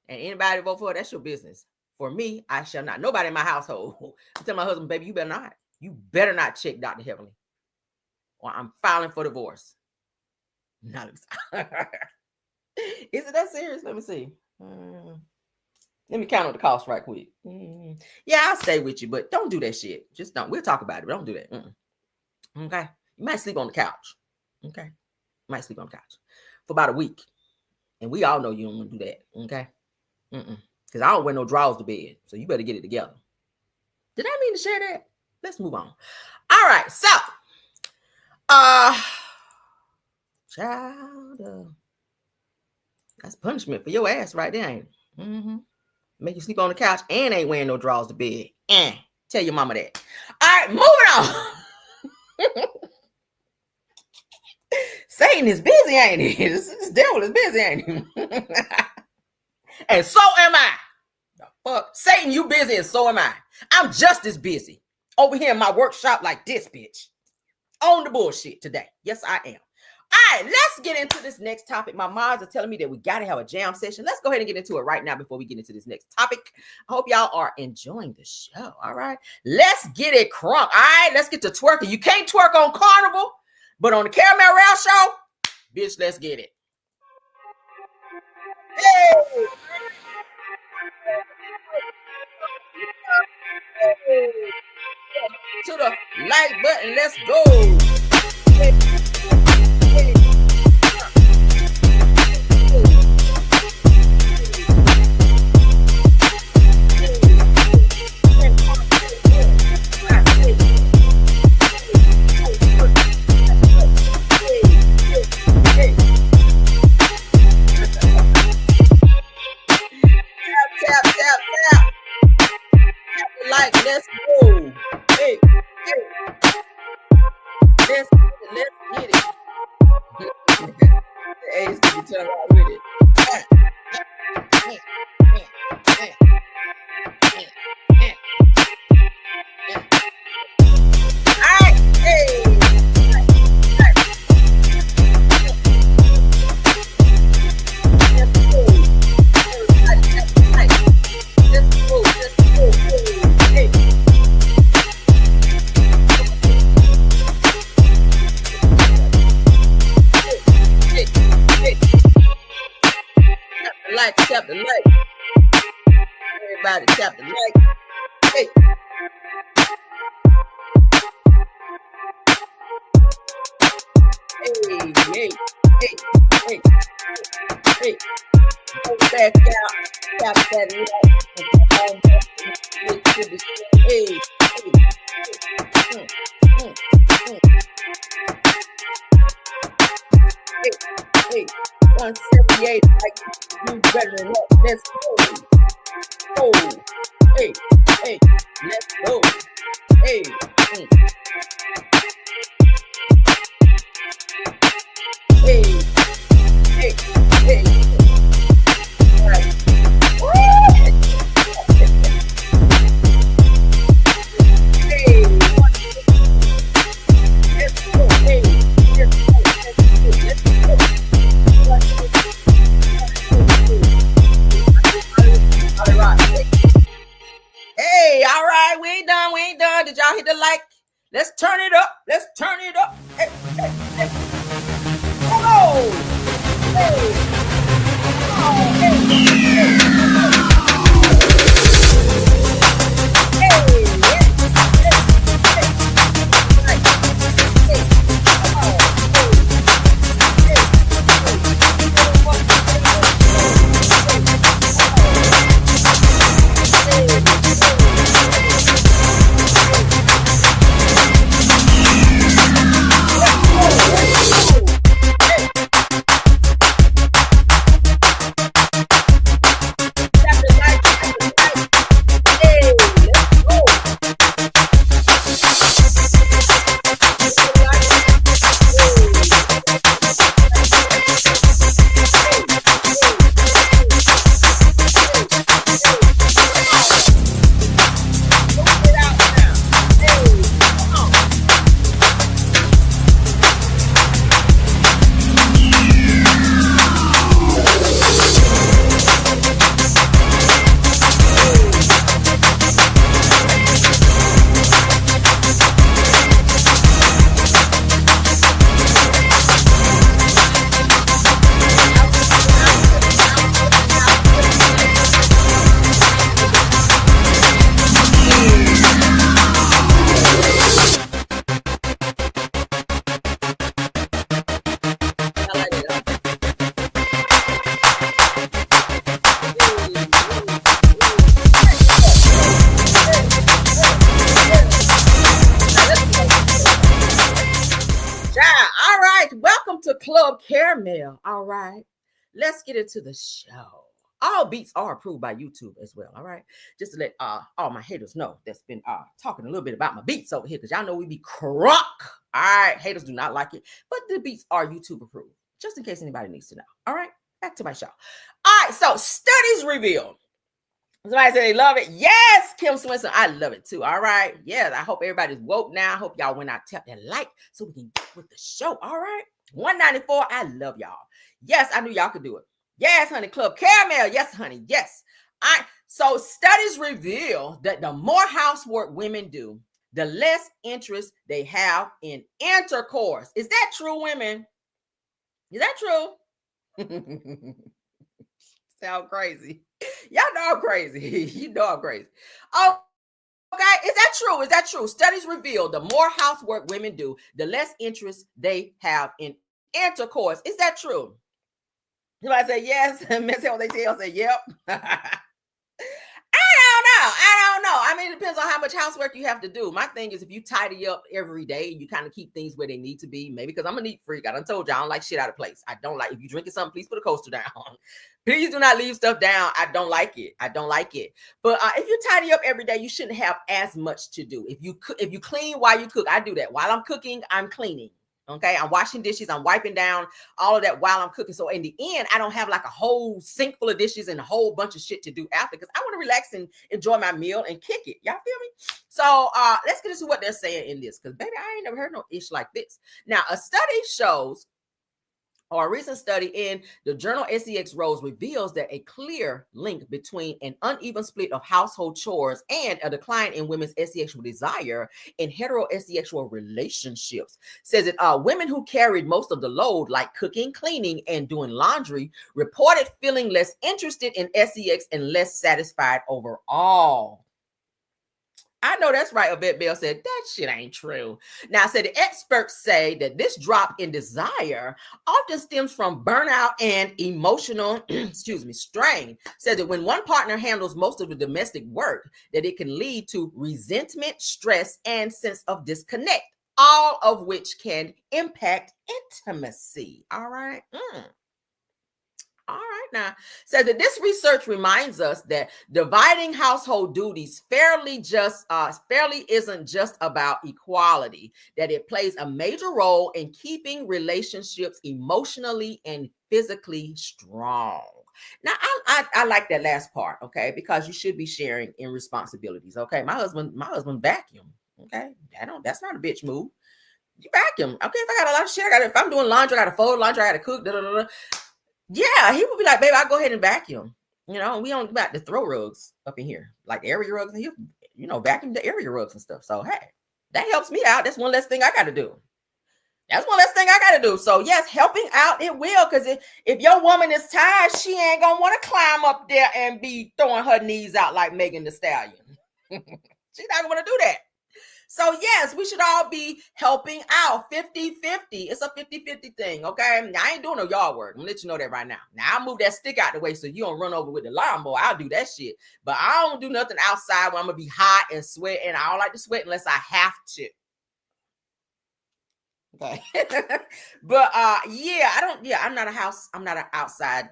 And anybody vote for it, that's your business. For me, I shall not. Nobody in my household. I tell my husband, baby, you better not. You better not check Dr. Heavenly, or I'm filing for divorce. Not is it that serious? Let me see. Let me count on the cost right quick. Yeah, I'll stay with you, but don't do that shit. Just don't. We'll talk about it, but don't do that. Okay. You might sleep on the couch. Okay. You might sleep on the couch for about a week. And we all know you don't want to do that. Okay. Because I don't wear no drawers to bed. So you better get it together. Did I mean to share that? Let's move on. All right. So, child, that's punishment for your ass right there, ain't it? Make you sleep on the couch and ain't wearing no drawers to bed. Tell your mama that. All right, moving on. Satan is busy, ain't he? This devil is busy, ain't he? And so am I. The fuck? Satan, you busy and so am I. I'm just as busy over here in my workshop like this bitch. On the bullshit today. Yes, I am. All right, let's get into this next topic. My mods are telling me that we got to have a jam session. Let's go ahead and get into it right now before we get into this next topic. I hope y'all are enjoying the show. All right, let's get it crunk. All right, let's get to twerking. You can't twerk on Carnival, but on the Caramel Rail Show, bitch, let's get it. Hey! To the like button, let's go. Like, let's go. Hey. Let's get it. Hey, it's gonna be turn right with it. All right, hey. Tap the like. Everybody tap the like. Hey. Hey. Go back out. Tap that like. Hey. Hey. 178, like you better than that. Let's go. Oh, hey, let's go. Hey, hey. All right. Hey, let's go. Hey, let's go. done. We ain't done. Did y'all hit the like? Let's turn it up. Let's turn it up. Hey, hey, hey. Hello. Hey. Oh, hey. Club Caramel. All right, let's get into the show. All beats are approved by YouTube as well. All right, just to let all my haters know that's been talking a little bit about my beats over here, because y'all know we be crunk. All right, haters do not like it, but the beats are YouTube approved, just in case anybody needs to know. All right, back to my show. All right, so studies reveal. Somebody said they love it. Yes, Kim Swinson, I love it too. All right, yeah, I hope everybody's woke now. I hope y'all went out, tap that like so we can get with the show. All right, 194. I love y'all. Yes, I knew y'all could do it. Yes, honey, Club Caramel. Yes, honey. Yes. So studies reveal that the more housework women do, the less interest they have in intercourse. Is that true, women? Is that true? Sound crazy. Y'all know I'm crazy. You know I'm crazy. Oh, okay. Is that true? Is that true? Studies reveal the more housework women do, the less interest they have in intercourse. Is that true? Somebody say yes. Miss what they tell say yep. I don't know. I mean, it depends on how much housework you have to do. My thing is, if you tidy up every day, you kind of keep things where they need to be. Maybe because I'm a neat freak. I done told you I don't like shit out of place. I don't like, if you're drinking something, please put a coaster down. Please do not leave stuff down. I don't like it. I don't like it. But if you tidy up every day, you shouldn't have as much to do. If you clean while you cook, I do that. While I'm cooking, I'm cleaning. Okay, I'm washing dishes, I'm wiping down all of that while I'm cooking. So in the end, I don't have like a whole sink full of dishes and a whole bunch of shit to do after, because I want to relax and enjoy my meal and kick it. Y'all feel me? So let's get into what they're saying in this, because baby, I ain't never heard no ish like this. Now, a study shows, or a recent study in the journal SEX Rose reveals that a clear link between an uneven split of household chores and a decline in women's sexual desire in heterosexual relationships. Says that women who carried most of the load, like cooking, cleaning, and doing laundry, reported feeling less interested in sex and less satisfied overall. I know that's right. Yvette Bell said that shit ain't true. Now, said the experts say that this drop in desire often stems from burnout and emotional, strain. Said that when one partner handles most of the domestic work, that it can lead to resentment, stress, and sense of disconnect, all of which can impact intimacy. All right. All right, now, says that this research reminds us that dividing household duties fairly isn't just about equality, that it plays a major role in keeping relationships emotionally and physically strong. Now, I like that last part, okay, because you should be sharing in responsibilities, okay? My husband vacuum, okay? That's not a bitch move. You vacuum, okay? If I got a lot of shit, if I'm doing laundry, I got to fold laundry, I got to cook, Yeah, he would be like, baby, I'll go ahead and vacuum. You know, we don't got the throw rugs up in here, like area rugs. vacuum the area rugs and stuff. So, hey, that helps me out. That's one less thing I got to do. So, yes, helping out, it will. Because if your woman is tired, she ain't going to want to climb up there and be throwing her knees out like Megan Thee Stallion. She's not going to want to do that. So, yes, we should all be helping out 50-50. It's a 50-50 thing, okay? Now, I ain't doing no yard work. I'm going to let you know that right now. Now, I'll move that stick out the way so you don't run over with the lawnmower. I'll do that shit. But I don't do nothing outside where I'm going to be hot and sweat. And I don't like to sweat unless I have to. Okay. But, I'm not an outside,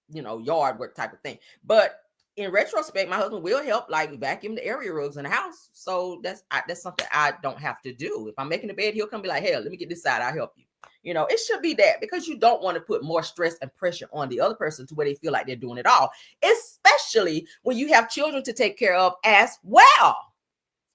yard work type of thing. But in retrospect, my husband will help like vacuum the area rugs in the house. So that's something I don't have to do. If I'm making the bed, he'll come be like, hell, let me get this side. I'll help you. It should be that, because you don't want to put more stress and pressure on the other person to where they feel like they're doing it all, especially when you have children to take care of as well.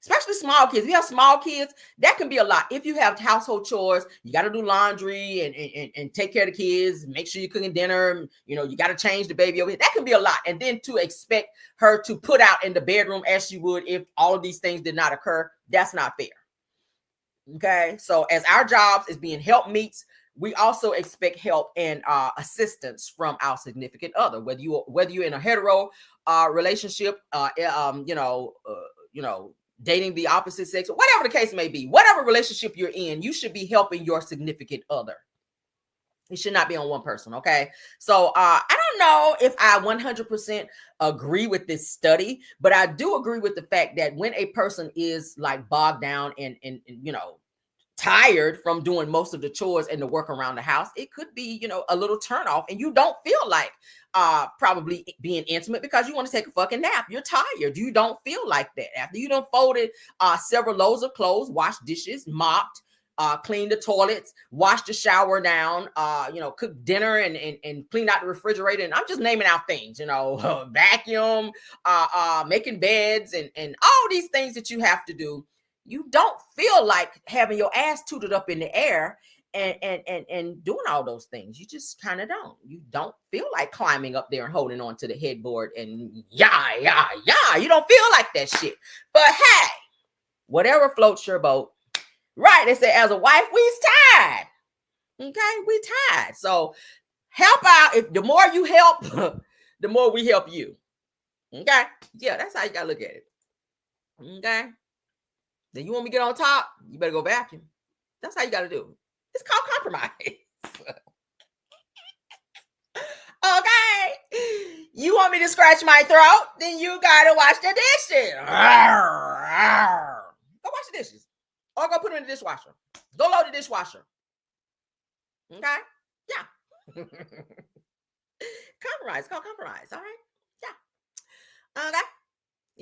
Especially small kids. If you have small kids, that can be a lot. If you have household chores, you got to do laundry and take care of the kids, make sure you're cooking dinner. You got to change the baby over here. That can be a lot. And then to expect her to put out in the bedroom as she would if all of these things did not occur, that's not fair. Okay. So as our jobs is being helpmeets, we also expect help and assistance from our significant other, whether you're in a hetero relationship, dating the opposite sex, or whatever the case may be, whatever relationship you're in, you should be helping your significant other. It should not be on one person, okay? So I don't know if I 100% agree with this study, but I do agree with the fact that when a person is like bogged down and tired from doing most of the chores and the work around the house, it could be, a little turnoff, and you don't feel like probably being intimate because you want to take a fucking nap. You're tired. You don't feel like that. After you done folded several loads of clothes, washed dishes, mopped, cleaned the toilets, washed the shower down, cook dinner and clean out the refrigerator. And I'm just naming out things, vacuum, making beds and all these things that you have to do. You don't feel like having your ass tooted up in the air and doing all those things. You just kind of don't. You don't feel like climbing up there and holding on to the headboard and yeah. You don't feel like that shit. But hey, whatever floats your boat. Right. They say as a wife, we's tired. Okay, we tired. So help out. If the more you help, the more we help you. Okay. Yeah, that's how you gotta look at it. Okay. Then you want me to get on top, you better go vacuum. That's how you got to do it. It's called compromise. Okay. You want me to scratch my throat? Then you got to wash the dishes. Go wash the dishes. Or go put them in the dishwasher. Go load the dishwasher. Okay? Yeah. Compromise. It's called compromise. All right? Yeah. Okay.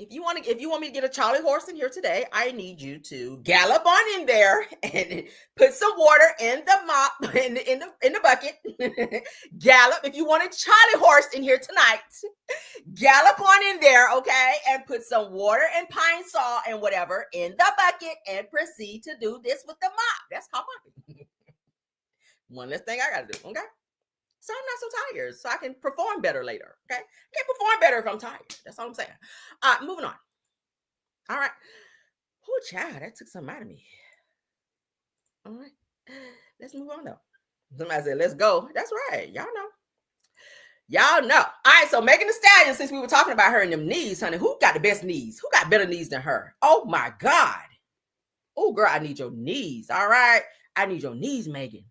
If you want me to get a Charlie horse in here today, I need you to gallop on in there and put some water in the mop in the bucket. Gallop. If you want a Charlie horse in here tonight, gallop on in there, okay, and put some water and pine saw and whatever in the bucket and proceed to do this with the mop. That's called mopping. One less thing I got to do, okay? So I'm not so tired, so I can perform better later. Okay, I can't perform better if I'm tired. That's all I'm saying. Moving on. All right. Oh, child, that took something out of me. All right, let's move on though. Somebody said, "Let's go." That's right. Y'all know. All right. So Megan Thee Stallion, since we were talking about her and them knees, honey, who got the best knees? Who got better knees than her? Oh my God. Oh, girl, I need your knees. All right, I need your knees, Megan.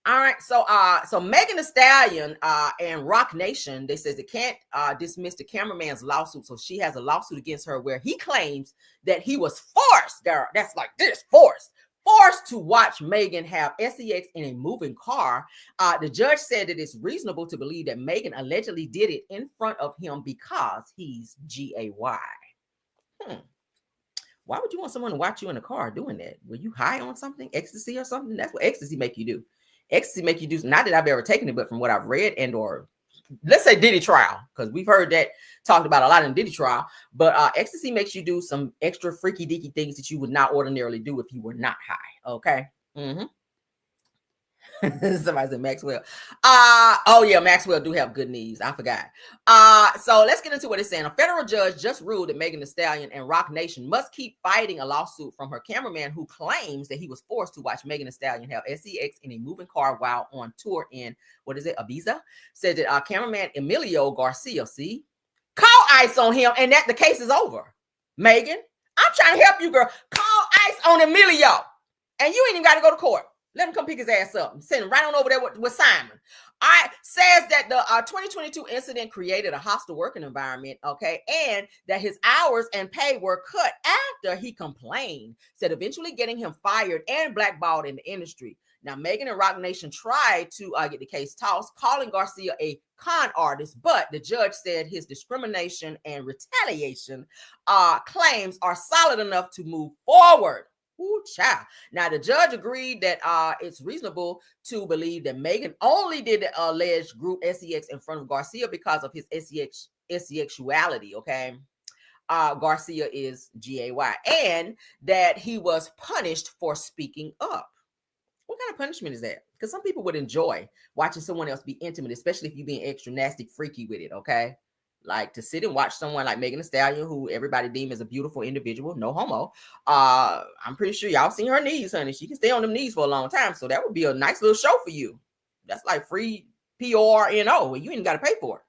All right, so Megan Thee Stallion and Rock Nation, they says they can't dismiss the cameraman's lawsuit, so she has a lawsuit against her where he claims that he was forced, girl, that's like this, forced to watch Megan have sex in a moving car. The judge said that it's reasonable to believe that Megan allegedly did it in front of him because he's gay. Why would you want someone to watch you in a car doing that? Were you high on something, ecstasy or something? That's what ecstasy make you do. Ecstasy make you do, not that I've ever taken it, but from what I've read and or let's say Diddy trial, because we've heard that talked about a lot in Diddy trial, but ecstasy makes you do some extra freaky deaky things that you would not ordinarily do if you were not high. Okay. Somebody said Maxwell. Oh yeah, Maxwell do have good knees. I forgot. So let's get into what it's saying. A federal judge just ruled that Megan Thee Stallion and Roc Nation must keep fighting a lawsuit from her cameraman who claims that he was forced to watch Megan Thee Stallion have sex in a moving car while on tour in Ibiza. Said that cameraman Emilio Garcia, call ICE on him, and that the case is over. Megan, I'm trying to help you, girl. Call ICE on Emilio, and you ain't even got to go to court. Let him come pick his ass up and send him right on over there with Simon. Says that the 2022 incident created a hostile working environment, okay, and that his hours and pay were cut after he complained, said eventually getting him fired and blackballed in the industry. Now, Megan and Roc Nation tried to get the case tossed, calling Garcia a con artist, but the judge said his discrimination and retaliation claims are solid enough to move forward. Ooh, child. Now, the judge agreed that it's reasonable to believe that Megan only did the alleged group sex in front of Garcia because of his sexuality, okay? Garcia is G-A-Y. And that he was punished for speaking up. What kind of punishment is that? Because some people would enjoy watching someone else be intimate, especially if you're being extra nasty, freaky with it, okay? Like to sit and watch someone like Megan Thee Stallion, who everybody deems as a beautiful individual, no homo. I'm pretty sure y'all seen her knees, honey. She can stay on them knees for a long time. So that would be a nice little show for you. That's like free PRNO. You ain't got to pay for it.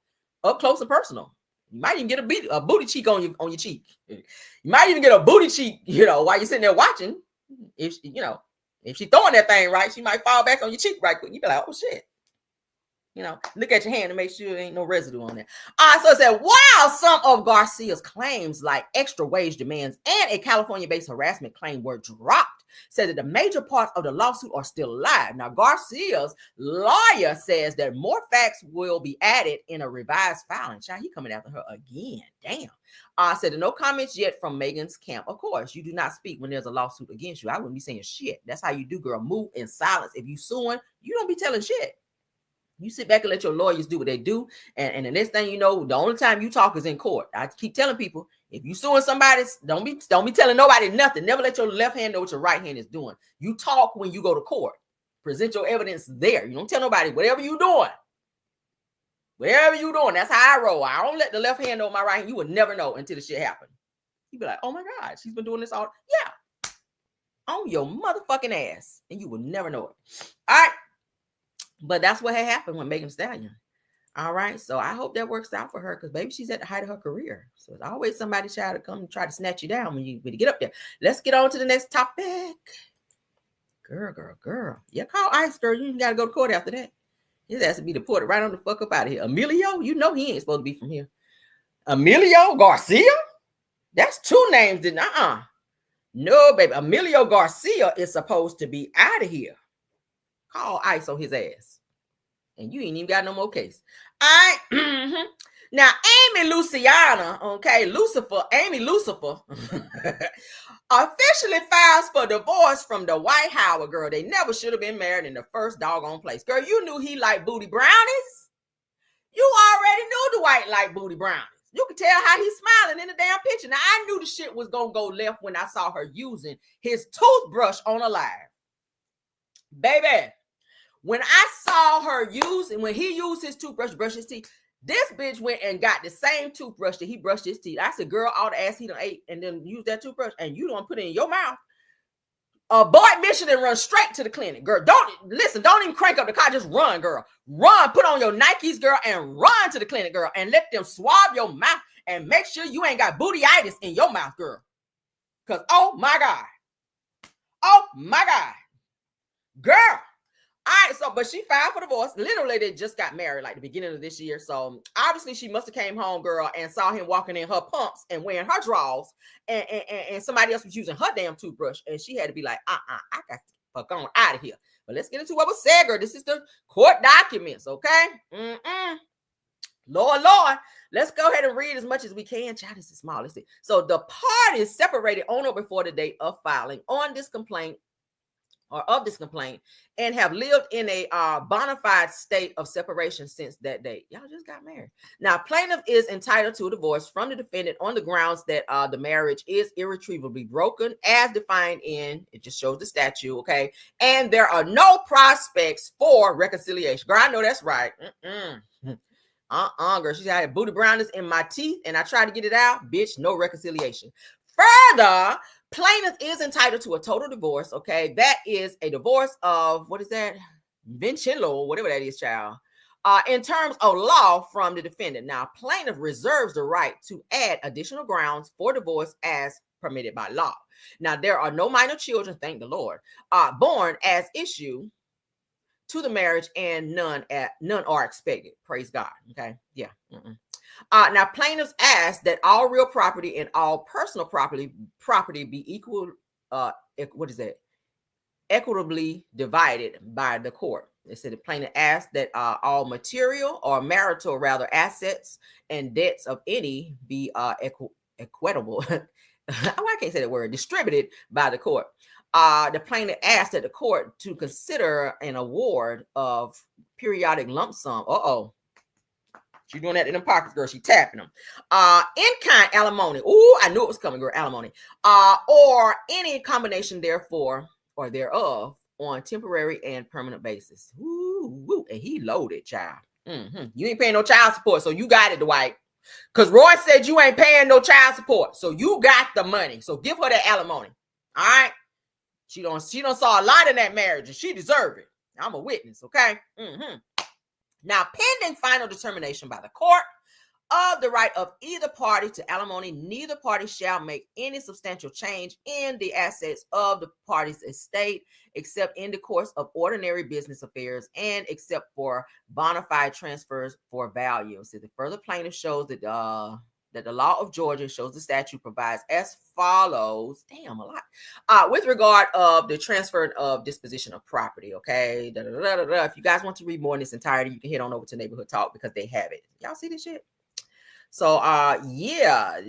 Up close and personal. You might even get a booty cheek on your cheek. You might even get a booty cheek, while you're sitting there watching. If she throwing that thing right, she might fall back on your cheek right quick. You be like, oh shit. Look at your hand to make sure there ain't no residue on there. So it said, while some of Garcia's claims like extra wage demands and a California-based harassment claim were dropped, said that the major parts of the lawsuit are still live. Now, Garcia's lawyer says that more facts will be added in a revised filing. Child, he coming after her again. Damn. Said that no comments yet from Megan's camp. Of course, you do not speak when there's a lawsuit against you. I wouldn't be saying shit. That's how you do, girl. Move in silence. If you suing, you don't be telling shit. You sit back and let your lawyers do what they do. And the next thing you know, the only time you talk is in court. I keep telling people, if you suing somebody, don't be telling nobody nothing. Never let your left hand know what your right hand is doing. You talk when you go to court. Present your evidence there. You don't tell nobody whatever you're doing. Whatever you're doing, that's how I roll. I don't let the left hand know my right hand. You would never know until the shit happened. You be like, oh my God, she's been doing this all. Yeah. On your motherfucking ass. And you will never know it. All right. But that's what had happened with Megan Thee Stallion. All right. So I hope that works out for her because baby, she's at the height of her career. So it's always somebody trying to come and try to snatch you down when you get up there. Let's get on to the next topic. Girl. Yeah, call ICE, girl. You ain't got to go to court after that. His ass to be deported right on the fuck up out of here. Emilio, he ain't supposed to be from here. Emilio Garcia? That's two names. No, baby. Emilio Garcia is supposed to be out of here. Call ICE on his ass. And you ain't even got no more case. All right. Now, Amy Luciana, okay, Amy Lucifer, officially files for divorce from Dwight Howard, girl. They never should have been married in the first doggone place. Girl, you knew he liked booty brownies. You already knew Dwight liked booty brownies. You could tell how he's smiling in the damn picture. Now, I knew the shit was going to go left when I saw her using his toothbrush on a live. Baby, when I saw her when he used his toothbrush to brush his teeth, this bitch went and got the same toothbrush that he brushed his teeth. I said, girl, all the ass he done ate and then use that toothbrush and you don't put it in your mouth. Abort mission and run straight to the clinic, girl. Don't even crank up the car. Just run, girl. Run, put on your Nikes, girl, and run to the clinic, girl, and let them swab your mouth and make sure you ain't got bootyitis in your mouth, girl. Because, oh my God, girl. All right, so, but she filed for divorce. Literally, they just got married like the beginning of this year. So obviously she must have came home, girl, and saw him walking in her pumps and wearing her drawers and somebody else was using her damn toothbrush. And she had to be like, I got to fuck on out of here. But let's get into what was said, girl. This is the court documents, okay? Lord. Let's go ahead and read as much as we can. Child, this is small. Let's see. So the parties separated on or before the date of filing on this complaint or of this complaint, and have lived in a bona fide state of separation since that date. Y'all just got married. Now, plaintiff is entitled to a divorce from the defendant on the grounds that the marriage is irretrievably broken, as defined in, it just shows the statute, okay? And there are no prospects for reconciliation. Girl, I know that's right. Girl, she had booty browners in my teeth, and I tried to get it out. Bitch, no reconciliation. Further, plaintiff is entitled to a total divorce, okay? That is a divorce of, what is that? Vincillo, whatever that is, child. In terms of law from the defendant. Now, plaintiff reserves the right to add additional grounds for divorce as permitted by law. Now, there are no minor children, thank the Lord, born as issue to the marriage, and none are expected. Praise God, okay? Yeah. Now, plaintiffs ask that all real property and all personal property be equal. What is that? Equitably divided by the court. They said the plaintiff asked that all material or marital, rather, assets and debts of any be equitable. I can't say that word. Distributed by the court. The plaintiff asked that the court to consider an award of periodic lump sum. She's doing that in them pockets, girl. She tapping them. In-kind alimony. Ooh, I knew it was coming, girl. Alimony. Or any combination therefore or thereof on temporary and permanent basis. Ooh, and he loaded, child. You ain't paying no child support, so you got it, Dwight. Because Roy said you ain't paying no child support, so you got the money. So give her that alimony. All right? She don't saw a lot in that marriage, and she deserved it. I'm a witness, okay? Now, pending final determination by the court of the right of either party to alimony, neither party shall make any substantial change in the assets of the party's estate, except in the course of ordinary business affairs and except for bona fide transfers for value. So the further plaintiff shows that the law of Georgia shows the statute provides as follows. Damn, a lot. With regard of the transfer of disposition of property, okay? If you guys want to read more in this entirety, you can head on over to Neighborhood Talk because they have it. Y'all see this shit? So, yeah,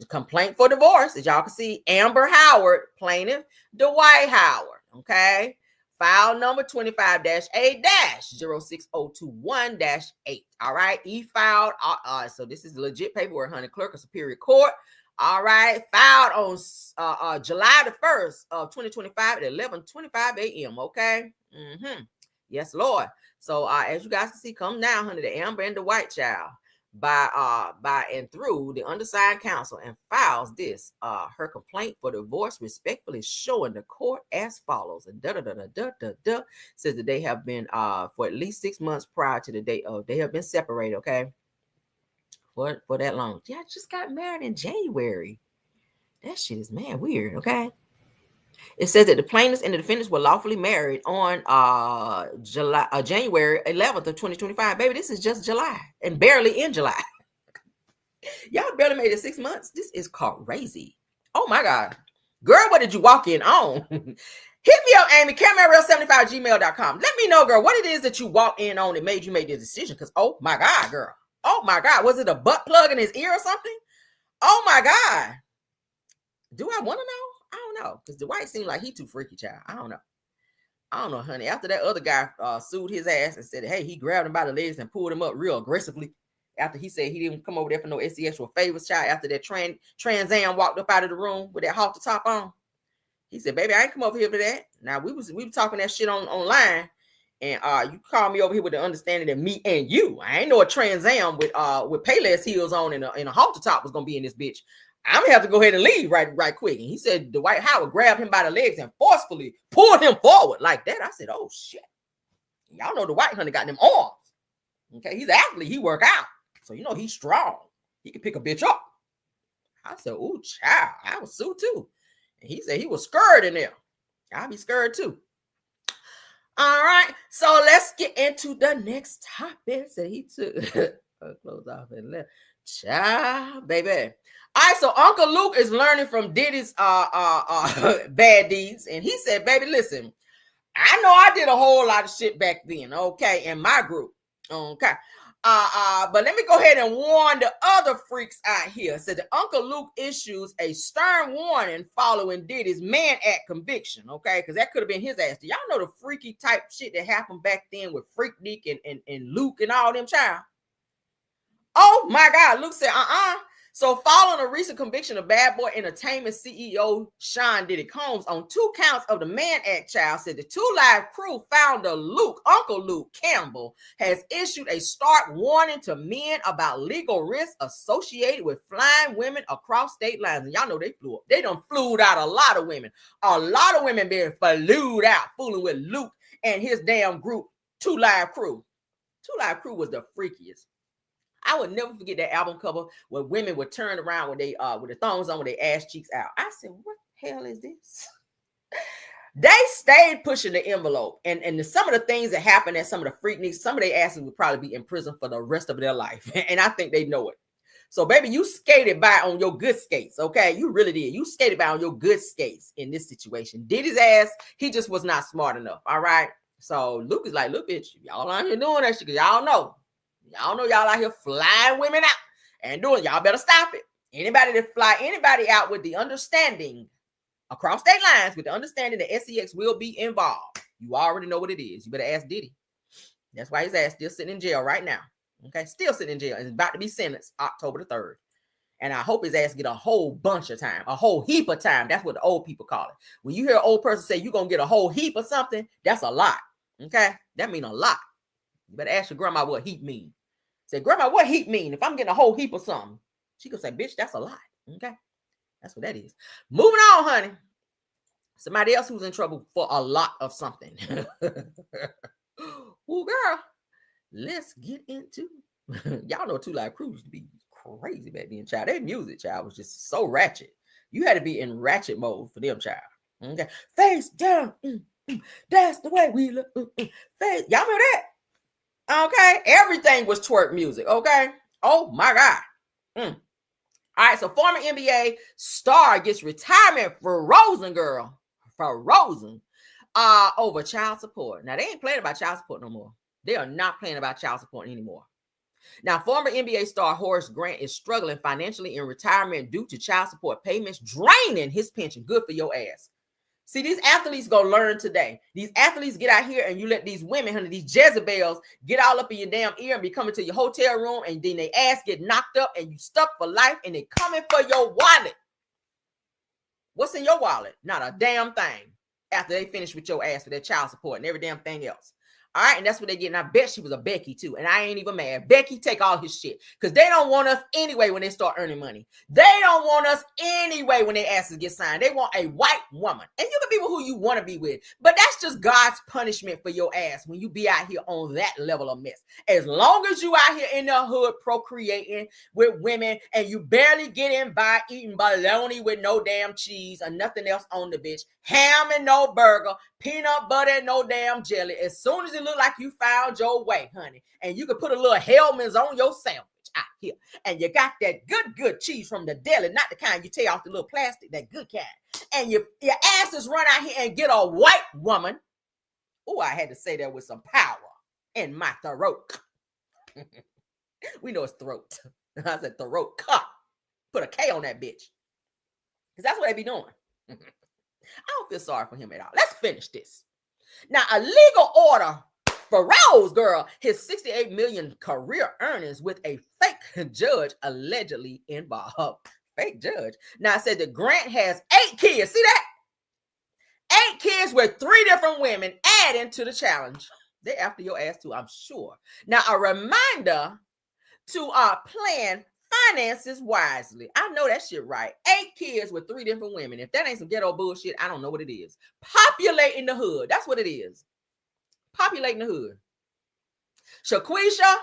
complaint for divorce. As y'all can see, Amber Howard, plaintiff, Dwight Howard, okay? File number 25-A-06021-8. All right. E-filed. So this is legit paperwork, honey. Clerk of Superior Court. All right. Filed on July the 1st of 2025 at 11:25 a.m. Okay. Yes, Lord. So as you guys can see, come now, honey, the Amber and the White child by and through the undersigned counsel and files this her complaint for divorce respectfully showing the court as follows. And says that they have been for at least 6 months prior to the date of they have been separated, okay, for that long. Yeah, I just got married in January. That shit is mad weird, okay. It says that the plaintiffs and the defendants were lawfully married on January 11th of 2025. Baby, this is just July and barely in July. Y'all barely made it 6 months. This is crazy. Oh my God. Girl, what did you walk in on? Hit me up, Amy, camerareal75gmail.com. Let me know, girl, what it is that you walked in on that made you make this decision. Because, oh my God, girl. Oh my God. Was it a butt plug in his ear or something? Oh my God. Do I want to know? I don't know, because Dwight seemed like he too freaky, child. I don't know, honey. After that other guy sued his ass and said, hey, he grabbed him by the legs and pulled him up real aggressively. After he said he didn't come over there for no sexual favors, child. After that Trans Am walked up out of the room with that halter top on, he said, baby, I ain't come over here for that. Now we were talking that shit online, and you called me over here with the understanding that me and you, I ain't know a Trans Am with Payless heels on and a halter top was gonna be in this bitch. I'm gonna have to go ahead and leave right quick. And he said Dwight Howard grabbed him by the legs and forcefully pulled him forward like that. I said, oh shit. Y'all know Dwight honey got them arms. Okay, he's an athlete, he work out. So you know he's strong. He can pick a bitch up. I said, ooh, child, I was sue too. And he said he was scared in there. I'll be scared too. All right, so let's get into the next topic that he took. Close off and left. Child, baby. All right, so Uncle Luke is learning from Diddy's bad deeds. And he said, baby, listen, I know I did a whole lot of shit back then, okay, in my group, okay. But let me go ahead and warn the other freaks out here. Said that Uncle Luke issues a stern warning following Diddy's Man Act conviction. Okay, because that could have been his ass. Do y'all know the freaky type shit that happened back then with Freaknik and Luke and all them child? Oh my God, Luke said, So following a recent conviction of Bad Boy Entertainment CEO Sean Diddy Combs on 2 counts of the Man Act child, said the 2 Live Crew founder Uncle Luke Campbell, has issued a stark warning to men about legal risks associated with flying women across state lines. And y'all know they done flew out a lot of women. A lot of women being flew out, fooling with Luke and his damn group, 2 Live Crew. 2 Live Crew was the freakiest. I would never forget that album cover where women would turn around with the thongs on with their ass cheeks out. I said, what the hell is this? They stayed pushing the envelope. And some of the things that happened at some of the Freakniks, some of their asses would probably be in prison for the rest of their life. And I think they know it. So, baby, you skated by on your good skates, okay? You really did. You skated by on your good skates in this situation. Diddy's ass, he just was not smart enough, all right? So, Luke is like, look, bitch, y'all out here doing that shit because y'all know y'all out here flying women out and doing, y'all better stop it. Anybody that fly anybody out with the understanding across state lines, with the understanding that SEX will be involved, you already know what it is. You better ask Diddy. That's why his ass still sitting in jail right now. Okay, still sitting in jail and is about to be sentenced October the 3rd. And I hope his ass get a whole bunch of time, a whole heap of time. That's what the old people call it. When you hear an old person say you're going to get a whole heap of something, that's a lot. Okay, that mean a lot. You better ask your grandma what heap mean. Say, Grandma, what heap mean? If I'm getting a whole heap of something, she could say, bitch, that's a lot. Okay, that's what that is. Moving on, honey. Somebody else who's in trouble for a lot of something. Oh, girl, let's get into y'all know 2 Live Crew used to be crazy back then, child. Their music, child, was just so ratchet. You had to be in ratchet mode for them, child. Okay, face down. That's the way we look. Face. Y'all remember that? Okay, everything was twerk music. Okay, oh my God. All right, so former NBA star gets retirement for Rosen, girl. For Rosen. Over child support. Now, they ain't playing about child support no more. They are not playing about child support anymore. Now, former NBA star Horace Grant is struggling financially in retirement due to child support payments draining his pension. Good for your ass. See, these athletes go learn today. These athletes get out here and you let these women, honey, these Jezebels, get all up in your damn ear and be coming to your hotel room, and then their ass get knocked up and you stuck for life, and they coming for your wallet. What's in your wallet? Not a damn thing. After they finish with your ass for their child support and every damn thing else. All right, and that's what they get. And I bet she was a Becky too. And I ain't even mad. Becky, take all his shit. Because they don't want us anyway when they start earning money. They don't want us anyway when their asses get signed. They want a white woman. And you can be with who you want to be with. But that's just God's punishment for your ass when you be out here on that level of mess. As long as you out here in the hood procreating with women and you barely get in by eating bologna with no damn cheese or nothing else on the bitch, ham and no burger, peanut butter and no damn jelly. As soon as it look like you found your way, honey, and you can put a little Hellman's on your sandwich out here, and you got that good cheese from the deli, not the kind you tear off the little plastic, that good kind, and your asses run out here and get a white woman. Oh, I had to say that with some power in my throat. We know it's throat. I said throat. Cut. Put a K on that bitch, because that's what they be doing. I don't feel sorry for him at all. Let's finish this. Now, a legal order for Rose, girl, his $68 million career earnings with a fake judge allegedly involved. Fake judge. Now, it said that Grant has 8 kids. See that? 8 kids with 3 different women adding to the challenge. They're after your ass too, I'm sure. Now, a reminder to plan finances wisely. I know that shit right. 8 kids with 3 different women. If that ain't some ghetto bullshit, I don't know what it is. Populating the hood. That's what it is. Populating the hood. Shaquisha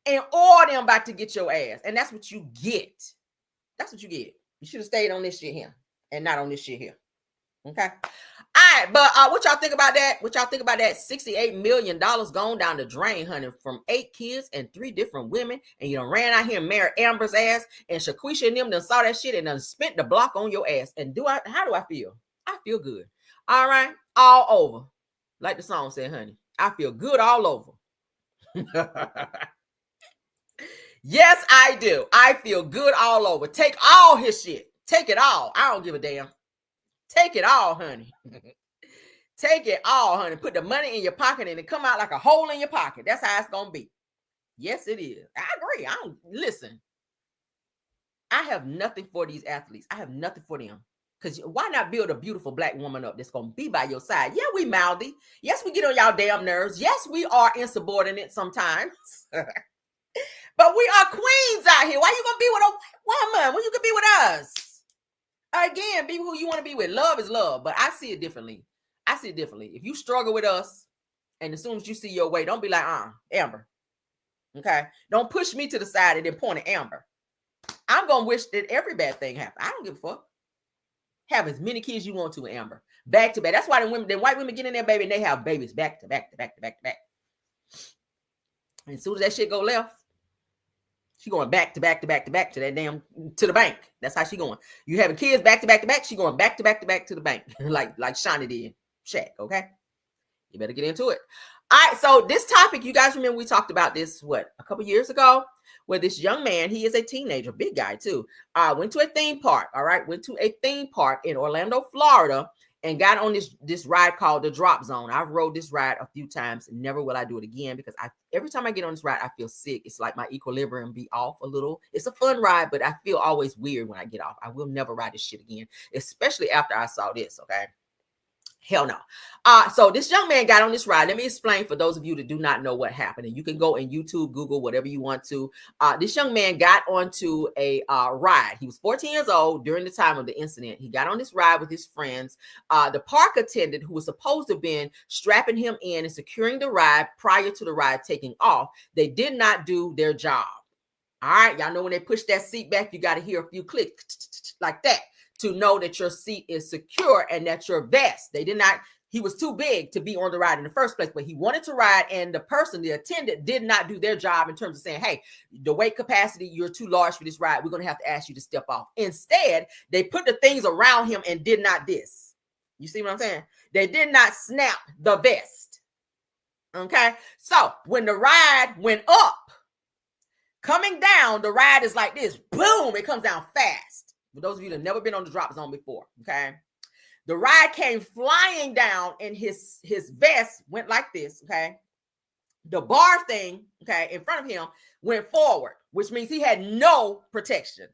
and all them about to get your ass. And that's what you get. That's what you get. You should have stayed on this shit here and not on this shit here. Okay. All right, but what y'all think about that? What y'all think about that $68 million going down the drain, honey, from 8 kids and 3 different women, and you done ran out here and married Amber's ass, and Shaquisha and them done saw that shit and done spent the block on your ass. And how do I feel? I feel good. All right, all over. Like the song said, honey, I feel good all over. Yes, I do. I feel good all over. Take all his shit. Take it all. I don't give a damn. Take it all, honey. Take it all, honey. Put the money in your pocket and it come out like a hole in your pocket. That's how it's gonna be. Yes, it is. I agree. I don't listen. I have nothing for these athletes. I have nothing for them. Because why not build a beautiful black woman up that's gonna be by your side? Yeah, we mouthy. Yes, we get on y'all damn nerves. Yes, we are insubordinate sometimes. But we are queens out here. Why you gonna be with a woman when you can be with us? Again, be who you want to be with. Love is love, but I see it differently. I see it differently. If you struggle with us, and as soon as you see your way, don't be like, Amber. Okay? Don't push me to the side and then point at Amber. I'm gonna wish that every bad thing happened. I don't give a fuck. Have as many kids you want to, Amber. Back to back. That's why the white women get in there, baby, and they have babies back to back to back to back to back. And as soon as that shit go left, she going back to back to back to back to that damn to the bank. That's how she going. You having kids back to back to back. She going back to back to back to the bank, like Shawnee did. Shaq. Okay, you better get into it. All right. So this topic, you guys remember we talked about this a couple years ago, where this young man, he is a teenager, big guy too. Went to a theme park. All right, went to a theme park in Orlando, Florida, and got on this ride called the Drop Zone. I've rode this ride a few times. Never will I do it again because every time I get on this ride, I feel sick. It's like my equilibrium be off a little. It's a fun ride, but I feel always weird when I get off. I will never ride this shit again, especially after I saw this, okay? Hell no. So this young man got on this ride. Let me explain for those of you that do not know what happened. And you can go and YouTube, Google, whatever you want to. This young man got onto a ride. He was 14 years old during the time of the incident. He got on this ride with his friends. The park attendant who was supposed to have been strapping him in and securing the ride prior to the ride taking off, they did not do their job. All right. Y'all know when they push that seat back, you got to hear a few clicks like that to know that your seat is secure and that your vest, he was too big to be on the ride in the first place, but he wanted to ride, and the attendant did not do their job in terms of saying, hey, the weight capacity, you're too large for this ride. We're going to have to ask you to step off. Instead, they put the things around him and did not this. You see what I'm saying? They did not snap the vest. Okay. So when the ride went up, coming down, the ride is like this. Boom. It comes down fast. For those of you that have never been on the Drop Zone before, okay? The ride came flying down and his vest went like this, okay? The bar thing, okay, in front of him went forward, which means he had no protection.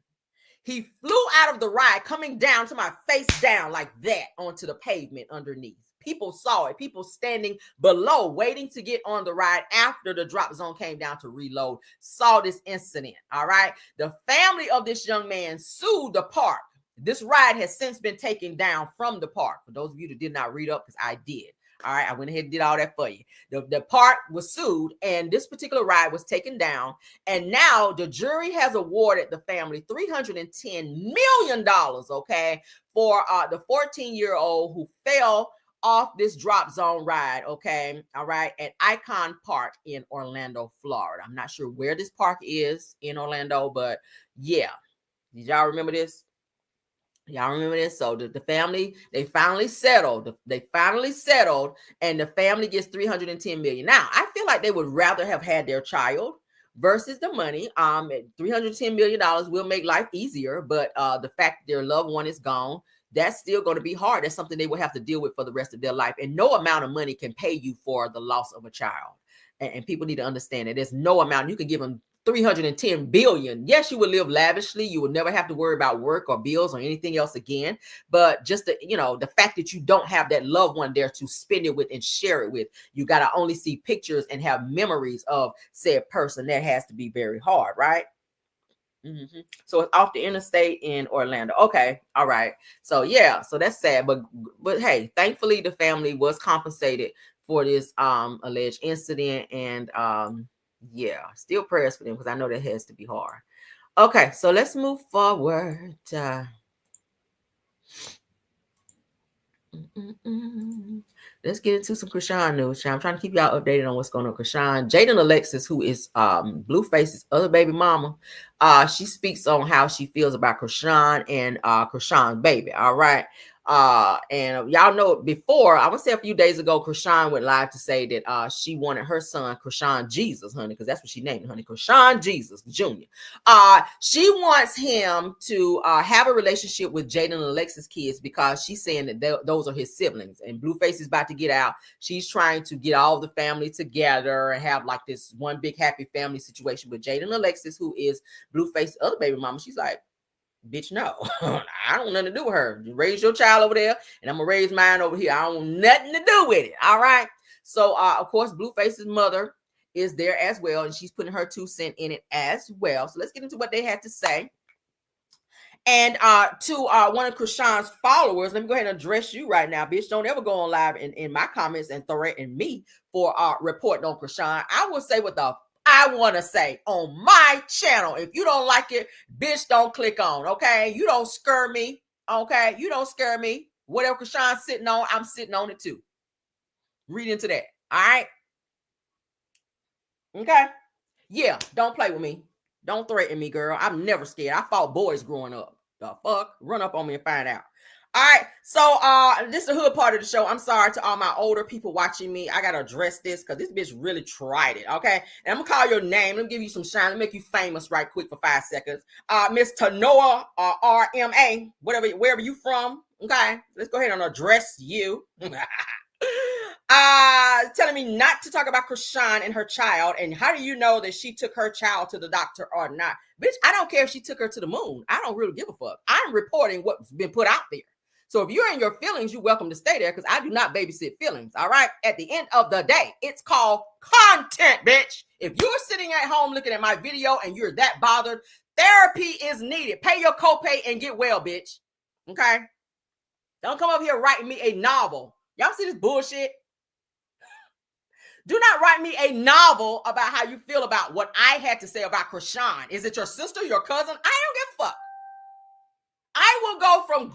He flew out of the ride coming down to my face down like that onto the pavement underneath. People saw it. People standing below waiting to get on the ride after the Drop Zone came down to reload saw this incident. All right. The family of this young man sued the park. This ride has since been taken down from the park. For those of you that did not read up, because I did. All right. I went ahead and did all that for you. The park was sued and this particular ride was taken down. And now the jury has awarded the family $310 million, okay, for the 14-year-old who fell off this Drop Zone ride, okay, all right, at Icon Park in Orlando, Florida. I'm not sure where this park is in Orlando, but yeah. Did y'all remember this? Y'all remember this? So the family, they finally settled. And the family gets $310 million. Now, I feel like they would rather have had their child versus the money. $310 million will make life easier, but the fact that their loved one is gone, that's still going to be hard. That's something they will have to deal with for the rest of their life. And no amount of money can pay you for the loss of a child. And people need to understand that there's no amount. You can give them $310 billion. Yes, you will live lavishly. You will never have to worry about work or bills or anything else again. But just the fact that you don't have that loved one there to spend it with and share it with, you got to only see pictures and have memories of said person. That has to be very hard, right? Mm-hmm. So it's off the interstate in Orlando. Okay. All right. So yeah, so that's sad. But hey, thankfully the family was compensated for this alleged incident. And yeah, still prayers for them because I know that has to be hard. Okay, so let's move forward. Let's get into some Krishan news. I'm trying to keep y'all updated on what's going on. Krishan, Jaden Alexis, who is Blueface's other baby mama, she speaks on how she feels about Krishan and Krishan's baby. All right. And y'all know before, I would say a few days ago, Krishan went live to say that she wanted her son, Krishan Jesus, honey, because that's what she named, honey, Krishan Jesus Jr. She wants him to have a relationship with Jaden and Alexis' kids because she's saying that those are his siblings. And Blueface is about to get out. She's trying to get all the family together and have like this one big happy family situation with Jaden and Alexis, who is Blueface's other baby mama. She's like, bitch, no, I don't want nothing to do with her. You raise your child over there, and I'm gonna raise mine over here. I don't want nothing to do with it. All right. So, of course, Blueface's mother is there as well, and she's putting her 2 cents in it as well. So let's get into what they had to say. And to one of Krishan's followers, let me go ahead and address you right now, bitch. Don't ever go on live in my comments and threaten me for reporting on Krishan. I will say what the I want to say on my channel. If you don't like it, bitch, don't click on, okay? You don't scare me, okay? You don't scare me. Whatever Krishan's sitting on, I'm sitting on it too. Read into that, all right? Okay? Yeah, don't play with me. Don't threaten me, girl. I'm never scared. I fought boys growing up. The fuck? Run up on me and find out. All right, so this is the hood part of the show. I'm sorry to all my older people watching me. I gotta address this because this bitch really tried it. Okay, and I'm gonna call your name. Let me give you some shine. Let me make you famous right quick for 5 seconds. Miss Tanoa RMA, wherever you from. Okay, let's go ahead and address you. Telling me not to talk about Krishan and her child, and how do you know that she took her child to the doctor or not? Bitch, I don't care if she took her to the moon. I don't really give a fuck. I'm reporting what's been put out there. So if you're in your feelings, you're welcome to stay there because I do not babysit feelings, all right? At the end of the day, it's called content, bitch. If you're sitting at home looking at my video and you're that bothered, therapy is needed. Pay your copay and get well, bitch, okay? Don't come up here writing me a novel. Y'all see this bullshit? Do not write me a novel about how you feel about what I had to say about Krishan. Is it your sister, your cousin? I don't give a fuck. I will go from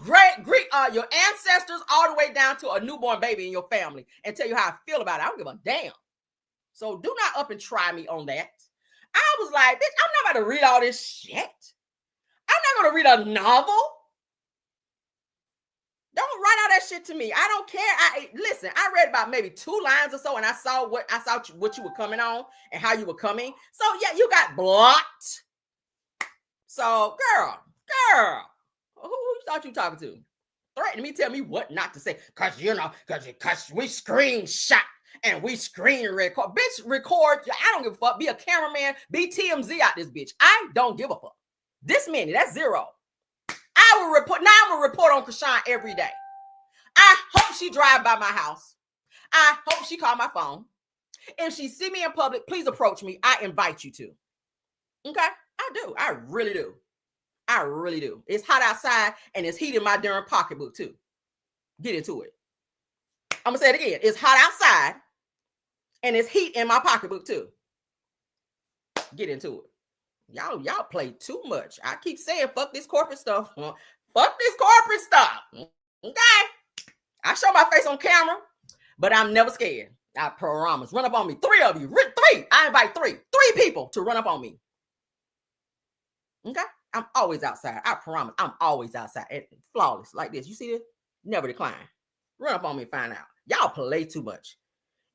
your ancestors all the way down to a newborn baby in your family and tell you how I feel about it. I don't give a damn. So do not up and try me on that. I was like, bitch, I'm not about to read all this shit. I'm not going to read a novel. Don't write all that shit to me. I don't care. Listen, I read about maybe 2 lines or so, and I saw what you were coming on and how you were coming. So yeah, you got blocked. So girl, who you thought you talking to? Threatening me, tell me what not to say. Cause we screenshot and we screen record. Bitch, record. I don't give a fuck. Be a cameraman. Be TMZ out this bitch. I don't give a fuck. This many, that's 0. I will report. Now I'm gonna report on Krishan every day. I hope she drive by my house. I hope she call my phone. If she see me in public, please approach me. I invite you to. Okay, I do. I really do. I really do. It's hot outside and it's heat in my darn pocketbook too. Get into it. I'm gonna say it again. It's hot outside and it's heat in my pocketbook too. Get into it. Y'all play too much. I keep saying fuck this corporate stuff. Fuck this corporate stuff. Okay. I show my face on camera, but I'm never scared. I promise. Run up on me. 3 of you. 3. I invite 3 people to run up on me. Okay. I'm always outside. I promise. I'm always outside. And flawless like this. You see this? Never decline. Run up on me and find out. Y'all play too much.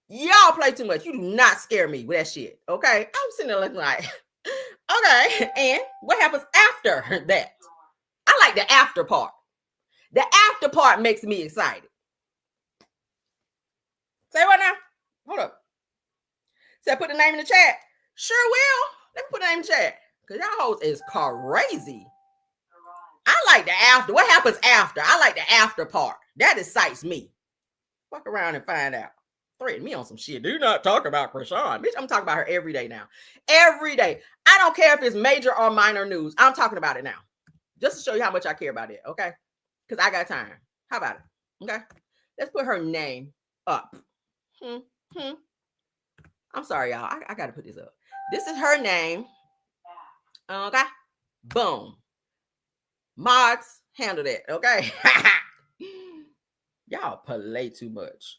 Y'all play too much. You do not scare me with that shit. Okay. I'm sitting there looking like, okay. And what happens after that? I like the after part. The after part makes me excited. Say what now? Hold up. Say put the name in the chat. Sure will. Let me put the name in the chat. Because y'all hoes is crazy. I like the after. What happens after? I like the after part. That excites me. Fuck around and find out. Threaten me on some shit. Do not talk about Krishan. Bitch, I'm talking about her every day now. Every day. I don't care if it's major or minor news. I'm talking about it now. Just to show you how much I care about it, okay? Because I got time. How about it? Okay? Let's put her name up. I'm sorry, y'all. I got to put this up. This is her name. Okay? Boom. Mods, handle that, okay? Y'all play too much.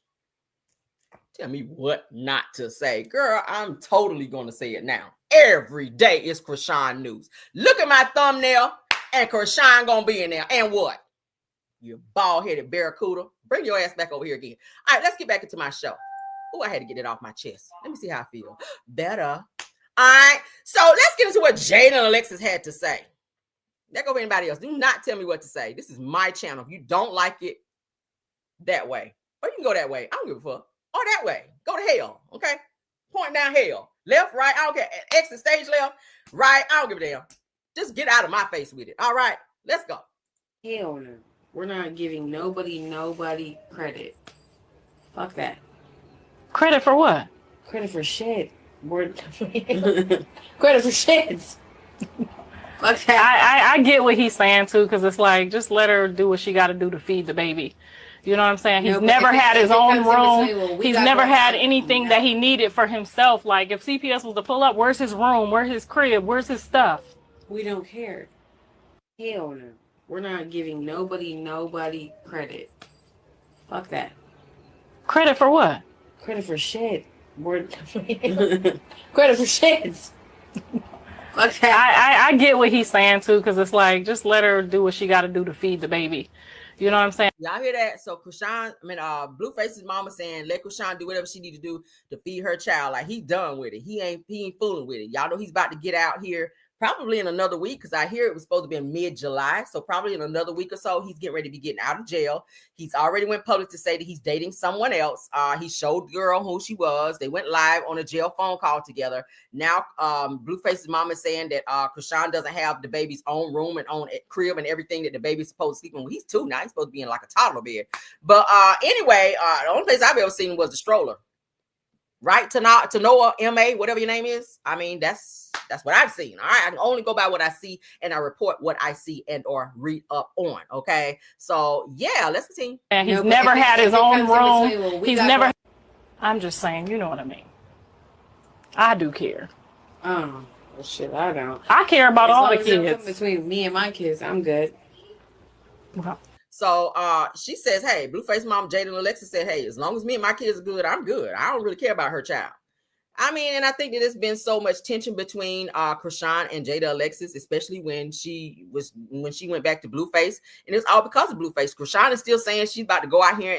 Tell me what not to say. Girl, I'm totally going to say it now. Every day is Krishan news. Look at my thumbnail and Krishan going to be in there. And what? You bald-headed barracuda. Bring your ass back over here again. All right, let's get back into my show. Oh, I had to get it off my chest. Let me see how I feel. Better. All right, so let's get into what Jada and Alexis had to say. There go anybody else. Do not tell me what to say. This is my channel. If you don't like it, that way. Or you can go that way. I don't give a fuck. Or that way. Go to hell, okay? Point down hell. Left, right, I don't care. Exit stage left, right, I don't give a damn. Just get out of my face with it. All right, let's go. Hell no. We're not giving nobody credit. Fuck that. Credit for what? Credit for shit. Credit for shit. Fuck that. I get what he's saying too, because it's like, just let her do what she got to do to feed the baby. You know what I'm saying? He's never had his own room. He's never had anything that he needed for himself. Like, if CPS was to pull up, where's his room? Where's his crib? Where's his stuff? We don't care. Hell no. We're not giving nobody credit. Fuck that. Credit for what? Credit for shit. Credit for shit. Fuck that. I get what he's saying too, because it's like, just let her do what she got to do to feed the baby. You know what I'm saying? Y'all hear that? So Blueface's mama saying let Krishan do whatever she need to do to feed her child. Like, he done with it. He ain't fooling with it. Y'all know he's about to get out here probably in another week, because I hear it was supposed to be in mid-July. So probably in another week or so, he's getting ready to be getting out of jail. He's already went public to say that he's dating someone else. He showed the girl who she was. They went live on a jail phone call together. Now, Blueface's mom is saying that Krishan doesn't have the baby's own room and own crib and everything that the baby's supposed to sleep in. Well, he's 2 now. He's supposed to be in like a toddler bed. But anyway, the only place I've ever seen was the stroller. Right, Tanoa, M.A., whatever your name is. I mean, that's what I've seen. All right, I can only go by what I see, and I report what I see and or read up on. Okay, so yeah, let's continue. And he's never had his own room. He's never. I'm just saying, you know what I mean. I do care. Oh, well, shit, I don't. I care about all the kids. Between me and my kids, I'm good. Wow. So she says, hey, Blueface mom Jada and Alexa said, hey, as long as me and my kids are good, I'm good. I don't really care about her child. I mean, and I think that there's been so much tension between Krishan and Jada Alexis, especially when she went back to Blueface, and it's all because of Blueface. Krishan is still saying she's about to go out here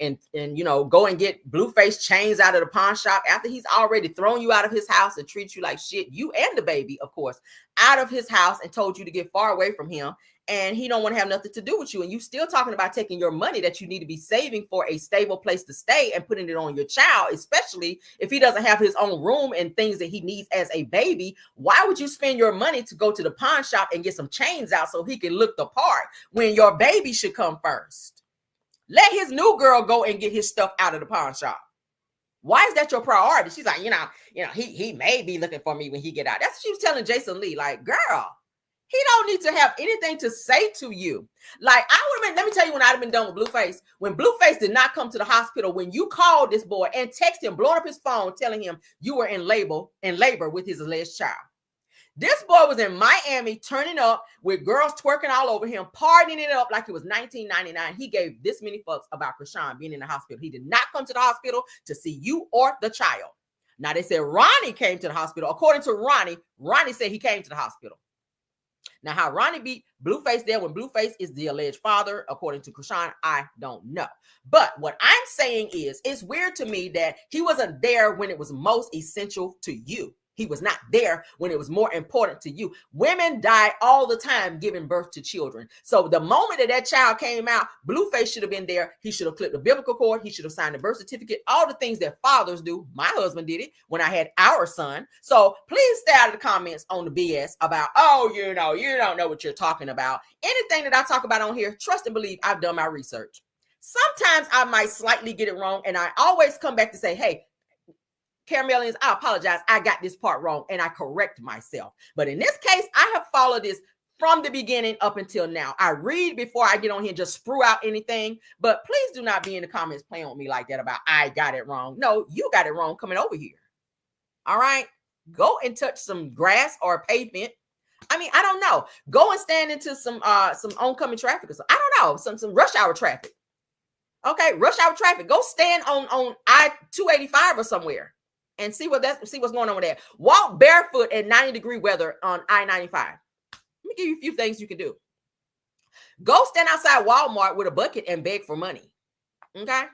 and you know, go and get Blueface chains out of the pawn shop after he's already thrown you out of his house and treats you like shit, you and the baby, of course, out of his house and told you to get far away from him. And he don't want to have nothing to do with you. And you still talking about taking your money that you need to be saving for a stable place to stay and putting it on your child, especially if he doesn't have his own room and things that he needs as a baby. Why would you spend your money to go to the pawn shop and get some chains out so he can look the part when your baby should come first? Let his new girl go and get his stuff out of the pawn shop. Why is that your priority? She's like, you know, he may be looking for me when he get out. That's what she was telling Jason Lee. Like, girl, he don't need to have anything to say to you. Like, I would have been, let me tell you when I'd have been done with Blueface. When Blueface did not come to the hospital, when you called this boy and text him, blowing up his phone, telling him you were in labor with his alleged child. This boy was in Miami turning up with girls twerking all over him, partying it up like it was 1999. He gave this many fucks about Krishan being in the hospital. He did not come to the hospital to see you or the child. Now, they said Ronnie came to the hospital. According to Ronnie said he came to the hospital. Now, how Ronnie beat Blueface there when Blueface is the alleged father, according to Krishan, I don't know. But what I'm saying is, it's weird to me that he wasn't there when it was most essential to you. He was not there when it was more important to you. Women die all the time giving birth to children. So the moment that child came out, Blueface should have been there. He should have clipped the biblical cord. He should have signed the birth certificate. All the things that fathers do. My husband did it when I had our son. So please stay out of the comments on the BS about, oh, you don't know what you're talking about. Anything that I talk about on here, trust and believe I've done my research. Sometimes I might slightly get it wrong, and I always come back to say, hey, Caramelians, I apologize. I got this part wrong and I correct myself. But in this case, I have followed this from the beginning up until now. I read before I get on here and just sprue out anything. But please do not be in the comments playing with me like that about I got it wrong. No, you got it wrong coming over here. All right. Go and touch some grass or pavement. I mean, I don't know. Go and stand into some oncoming traffic or something. I don't know. Some rush hour traffic. Okay, rush hour traffic. Go stand on I-285 or somewhere. And see what's going on with that. Walk barefoot at 90-degree weather on I-95. Let me give you a few things you can do. Go stand outside Walmart with a bucket and beg for money. Okay.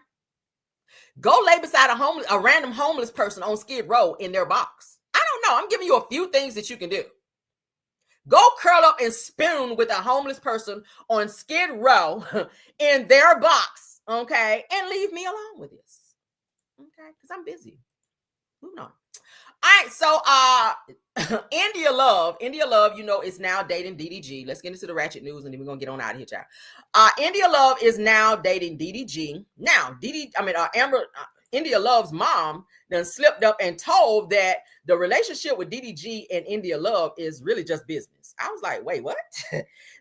Go lay beside a random homeless person on Skid Row in their box. I don't know. I'm giving you a few things that you can do. Go curl up and spoon with a homeless person on Skid Row in their box, okay? And leave me alone with this, okay? Because I'm busy. Moving on. All right, so India Love, you know, is now dating DDG. Let's get into the ratchet news, and then we're gonna get on out of here, child. India Love is now dating DDG. Now, India Love's mom then slipped up and told that the relationship with DDG and India Love is really just business. I was like, wait, what?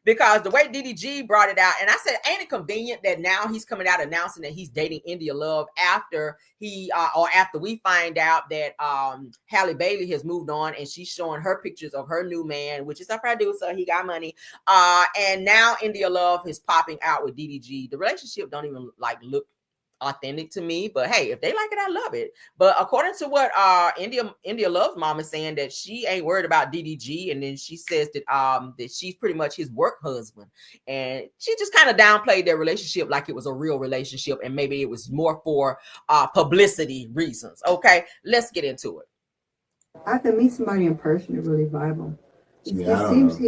Because the way DDG brought it out, and I said, ain't it convenient that now he's coming out announcing that he's dating India Love after after we find out that Halle Bailey has moved on and she's showing her pictures of her new man, which is a producer. He got money. And now India Love is popping out with DDG. The relationship don't even look authentic to me, but hey, if they like it, I love it. But according to what India Love's mom is saying, that she ain't worried about DDG, and then she says that that she's pretty much his work husband, and she just kind of downplayed their relationship like it was a real relationship, and maybe it was more for publicity reasons. Okay, let's get into it. I have to meet somebody in person to really vibe him. He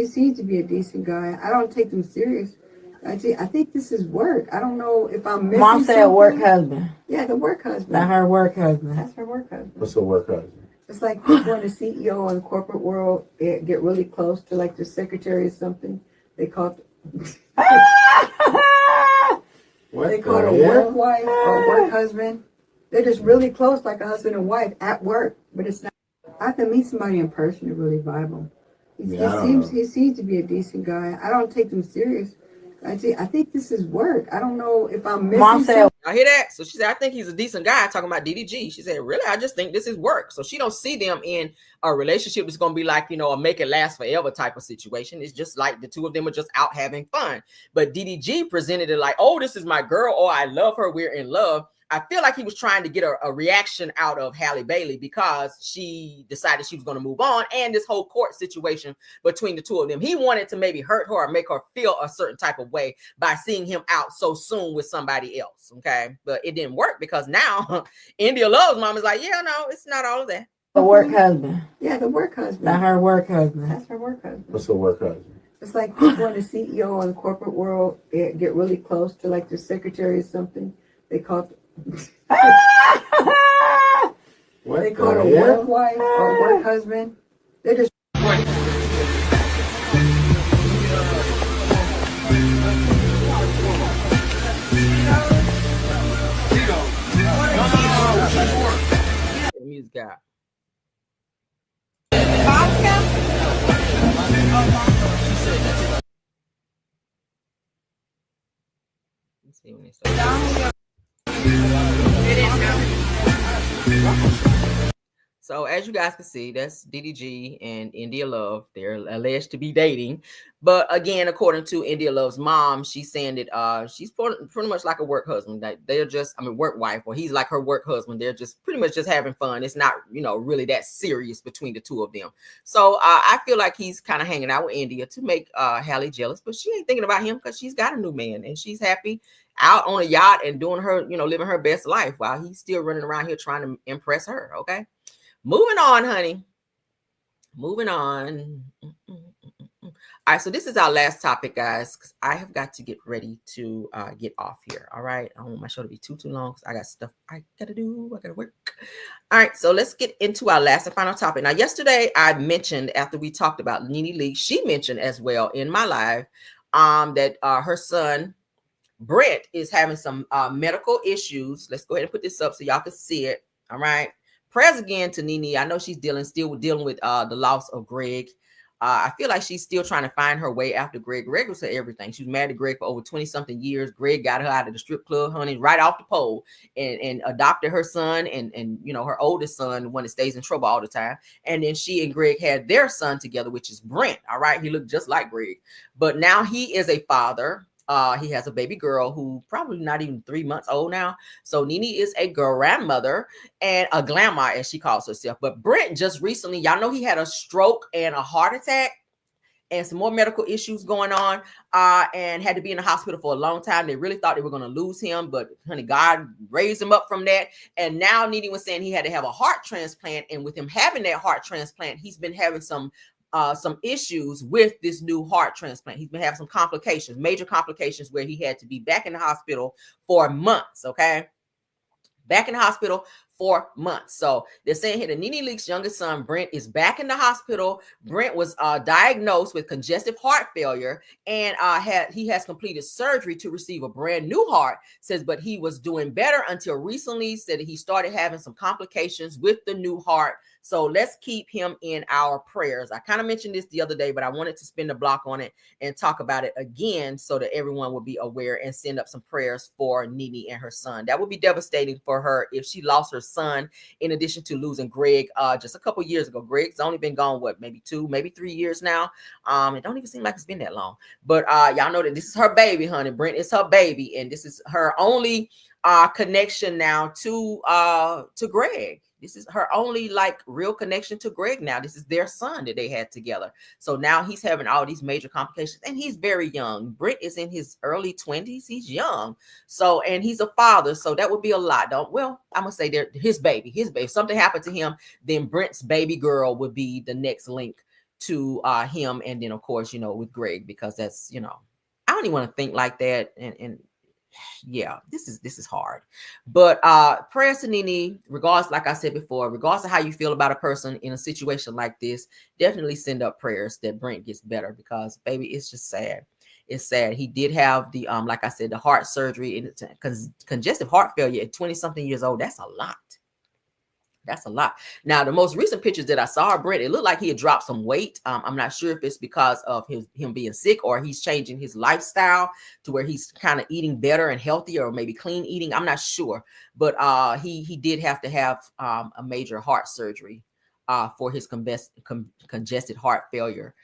seems to be a decent guy. I don't take him serious. I think this is work. I don't know if I'm missing Mom said something. Work husband. Yeah, the work husband. Not her work husband. That's her work husband. What's a work husband? It's like people in the CEO in the corporate world get really close to like the secretary or something. They call it they call it a work wife or work husband. They're just really close, like a husband and wife at work, but it's not. I have to meet somebody in person to really vibe him. He seems to be a decent guy. I don't take him serious. I think this is work. I don't know if I'm missing Mom said, I hear that. So she said, I think he's a decent guy, talking about DDG. She said, really? I just think this is work. So she don't see them in a relationship that's going to be like, you know, a make it last forever type of situation. It's just like the two of them are just out having fun. But DDG presented it like, oh, this is my girl. Oh, I love her. We're in love. I feel like he was trying to get a reaction out of Halle Bailey because she decided she was going to move on, and this whole court situation between the two of them. He wanted to maybe hurt her or make her feel a certain type of way by seeing him out so soon with somebody else. Okay. But it didn't work because now India Love's mom is like, yeah, no, it's not all of that. The work husband. Yeah, the work husband. Not her work husband. That's her work husband. What's a work husband? It's like people in the CEO in the corporate world get really close to like the secretary or something. They call it they call it a work wife or work husband. They're just music guy. Let's see when they start. So as you guys can see, that's DDG and India Love. They're alleged to be dating. But again, according to India Love's mom, she's saying that she's pretty much like a work husband. That they're just, work wife, or he's like her work husband. They're just pretty much just having fun. It's not, really that serious between the two of them. So I feel like he's kind of hanging out with India to make Halle jealous, but she ain't thinking about him because she's got a new man and she's happy out on a yacht and doing her, living her best life while he's still running around here trying to impress her. Okay. Moving on, honey. Moving on. All right, so this is our last topic, guys, because I have got to get ready to get off here. All right. I don't want my show to be too long because I got stuff I gotta do. I gotta work. All right, so let's get into our last and final topic. Now, yesterday I mentioned, after we talked about Nene Leakes, she mentioned as well in my live that her son Brent is having some medical issues. Let's go ahead and put this up so y'all can see it. All right. Prayers again to Nene. I know she's still dealing with the loss of Greg. I feel like she's still trying to find her way after Greg. Greg was her everything. She was married to Greg for over 20-something years. Greg got her out of the strip club, honey, right off the pole, and adopted her son and her oldest son, the one that stays in trouble all the time. And then she and Greg had their son together, which is Brent. All right. He looked just like Greg. But now he is a father. He has a baby girl who probably not even 3 months old now. So Nene is a grandmother and a grandma, as she calls herself. But Brent just recently, y'all know he had a stroke and a heart attack. and some more medical issues going on, and had to be in the hospital for a long time. They really thought they were going to lose him, but honey, God raised him up from that. And now Nene was saying he had to have a heart transplant, and with him having that heart transplant, he's been having some issues with this new heart transplant. He's been having some complications, major complications, where he had to be back in the hospital for months. Okay. Back in the hospital for months. So they're saying here that Nene Leakes' youngest son, Brent, is back in the hospital. Brent was diagnosed with congestive heart failure, and he has completed surgery to receive a brand new heart. Says, but he was doing better until recently. Said that he started having some complications with the new heart. So let's keep him in our prayers. I kind of mentioned this the other day, but I wanted to spin the block on it and talk about it again so that everyone will be aware and send up some prayers for Nene and her son. That would be devastating for her if she lost her son, in addition to losing Greg just a couple years ago. Greg's only been gone, what, maybe 2, maybe 3 years now. It don't even seem like it's been that long. But y'all know that this is her baby, honey. Brent is her baby, and this is her only connection now to Greg. This is her only like real connection to Greg now. This is their son that they had together. So now he's having all these major complications, and he's very young. Brent is in his early 20s. He's young. So, and he's a father. So that would be a lot. I'm gonna say they're his baby. If something happened to him, then Brent's baby girl would be the next link to him. And then of course, with Greg, because that's, I don't even want to think like that. And yeah, this is hard. But prayers to Nene, regardless, like I said before, regardless of how you feel about a person in a situation like this, definitely send up prayers that Brent gets better, because baby, it's just sad. It's sad. He did have the like I said, the heart surgery and congestive heart failure at 20-something years old. That's a lot. That's a lot. Now, the most recent pictures that I saw of Brent, it looked like he had dropped some weight. I'm not sure if it's because of him being sick, or he's changing his lifestyle to where he's kind of eating better and healthier, or maybe clean eating. I'm not sure. But he did have to have a major heart surgery for his congested heart failure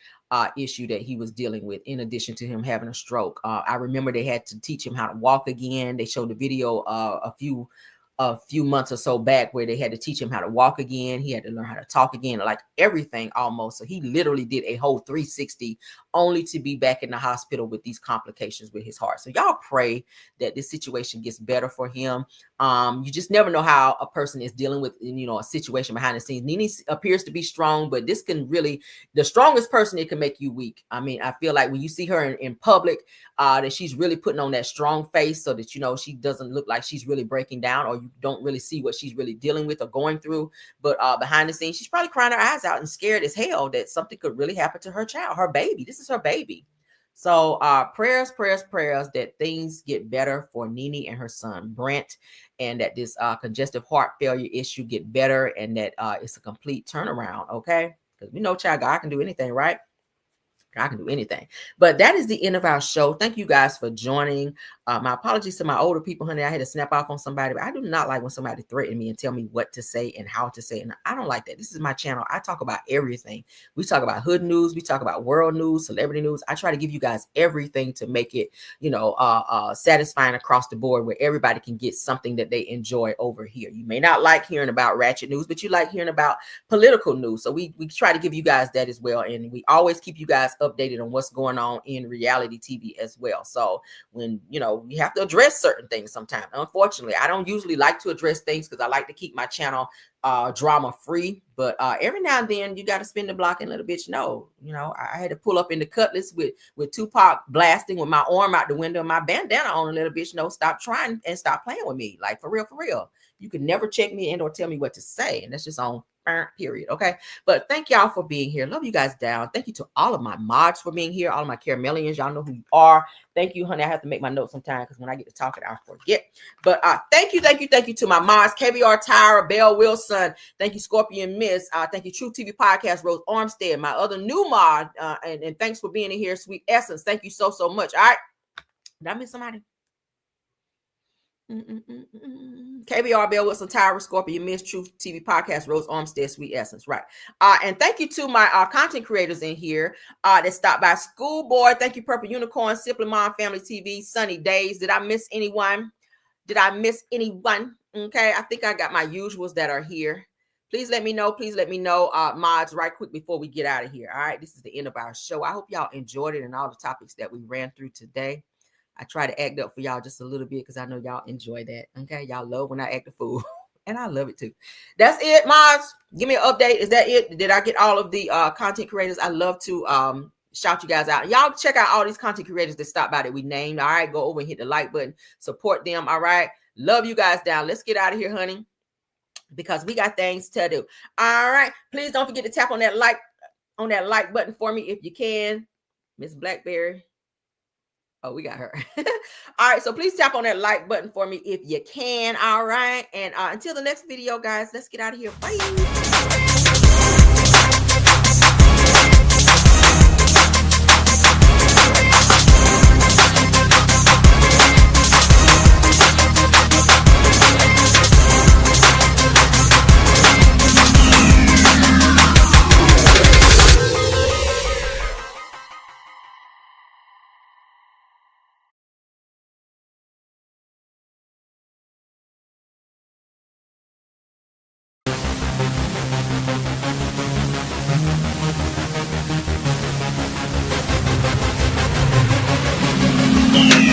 issue that he was dealing with, in addition to him having a stroke. I remember they had to teach him how to walk again. They showed the video a few months or so back where they had to teach him how to walk again. He had to learn how to talk again, like everything almost. So he literally did a whole 360 only to be back in the hospital with these complications with his heart. So y'all pray that this situation gets better for him. You just never know how a person is dealing with, a situation behind the scenes. Nene appears to be strong, but this can really, the strongest person, it can make you weak. I mean, I feel like when you see her in public, that she's really putting on that strong face so that, she doesn't look like she's really breaking down, or you don't really see what she's really dealing with or going through. But behind the scenes, she's probably crying her eyes out and scared as hell that something could really happen to her child, her baby. This is her baby. So prayers that things get better for Nene and her son, Brent, and that this congestive heart failure issue get better, and that it's a complete turnaround, okay? Because we know, child, God can do anything, right? I can do anything. But that is the end of our show. Thank you guys for joining. My apologies to my older people, honey. I had to snap off on somebody, but I do not like when somebody threatens me and tell me what to say and how to say it. And I don't like that. This is my channel. I talk about everything. We talk about hood news. We talk about world news, celebrity news. I try to give you guys everything to make it, satisfying across the board, where everybody can get something that they enjoy over here. You may not like hearing about ratchet news, but you like hearing about political news. So we try to give you guys that as well. And we always keep you guys updated on what's going on in reality TV as well. So when, we have to address certain things sometimes. Unfortunately, I don't usually like to address things because I like to keep my channel drama free. But every now and then you got to spin the block and let a bitch know. I had to pull up in the Cutlass with Tupac blasting with my arm out the window and my bandana on, and let a bitch know, stop trying and stop playing with me. Like, for real. You can never check me and or tell me what to say. And that's just on period. Okay. But thank y'all for being here. Love you guys down. Thank you to all of my mods for being here. All of my Caramellians. Y'all know who you are. Thank you, honey. I have to make my notes sometime because when I get to talking, I forget. But thank you to my mods, KBR Tyra, Belle Wilson. Thank you, Scorpion Miss. Thank you, True TV Podcast, Rose Armstead, my other new mod. And thanks for being in here, Sweet Essence. Thank you so much. All right. Did I miss somebody? KBR, Bell Wilson, Tyra, Scorpion, Miss, Truth TV Podcast, Rose Armstead, Sweet Essence, right? And thank you to my content creators in here that stopped by. Schoolboy, thank you, Purple Unicorn, Simply Mom, Family TV, Sunny Days. Did I miss anyone? Okay, I think I got my usuals that are here. Please let me know. Please let me know, mods, right quick before we get out of here. All right, this is the end of our show. I hope y'all enjoyed it and all the topics that we ran through today. I try to act up for y'all just a little bit because I know y'all enjoy that. Okay, y'all love when I act a fool, and I love it too. That's it, mods. Give me an update. Is that it? Did I get all of the content creators? I love to shout you guys out. Y'all check out all these content creators that stopped by that we named. All right, go over and hit the like button. Support them. All right, love you guys down. Let's get out of here, honey, because we got things to do. All right, please don't forget to tap on that like button for me if you can. Miss Blackberry. Oh, we got her. All right, so please tap on that like button for me if you can. All right, and until the next video, guys, let's get out of here. Bye. Yeah.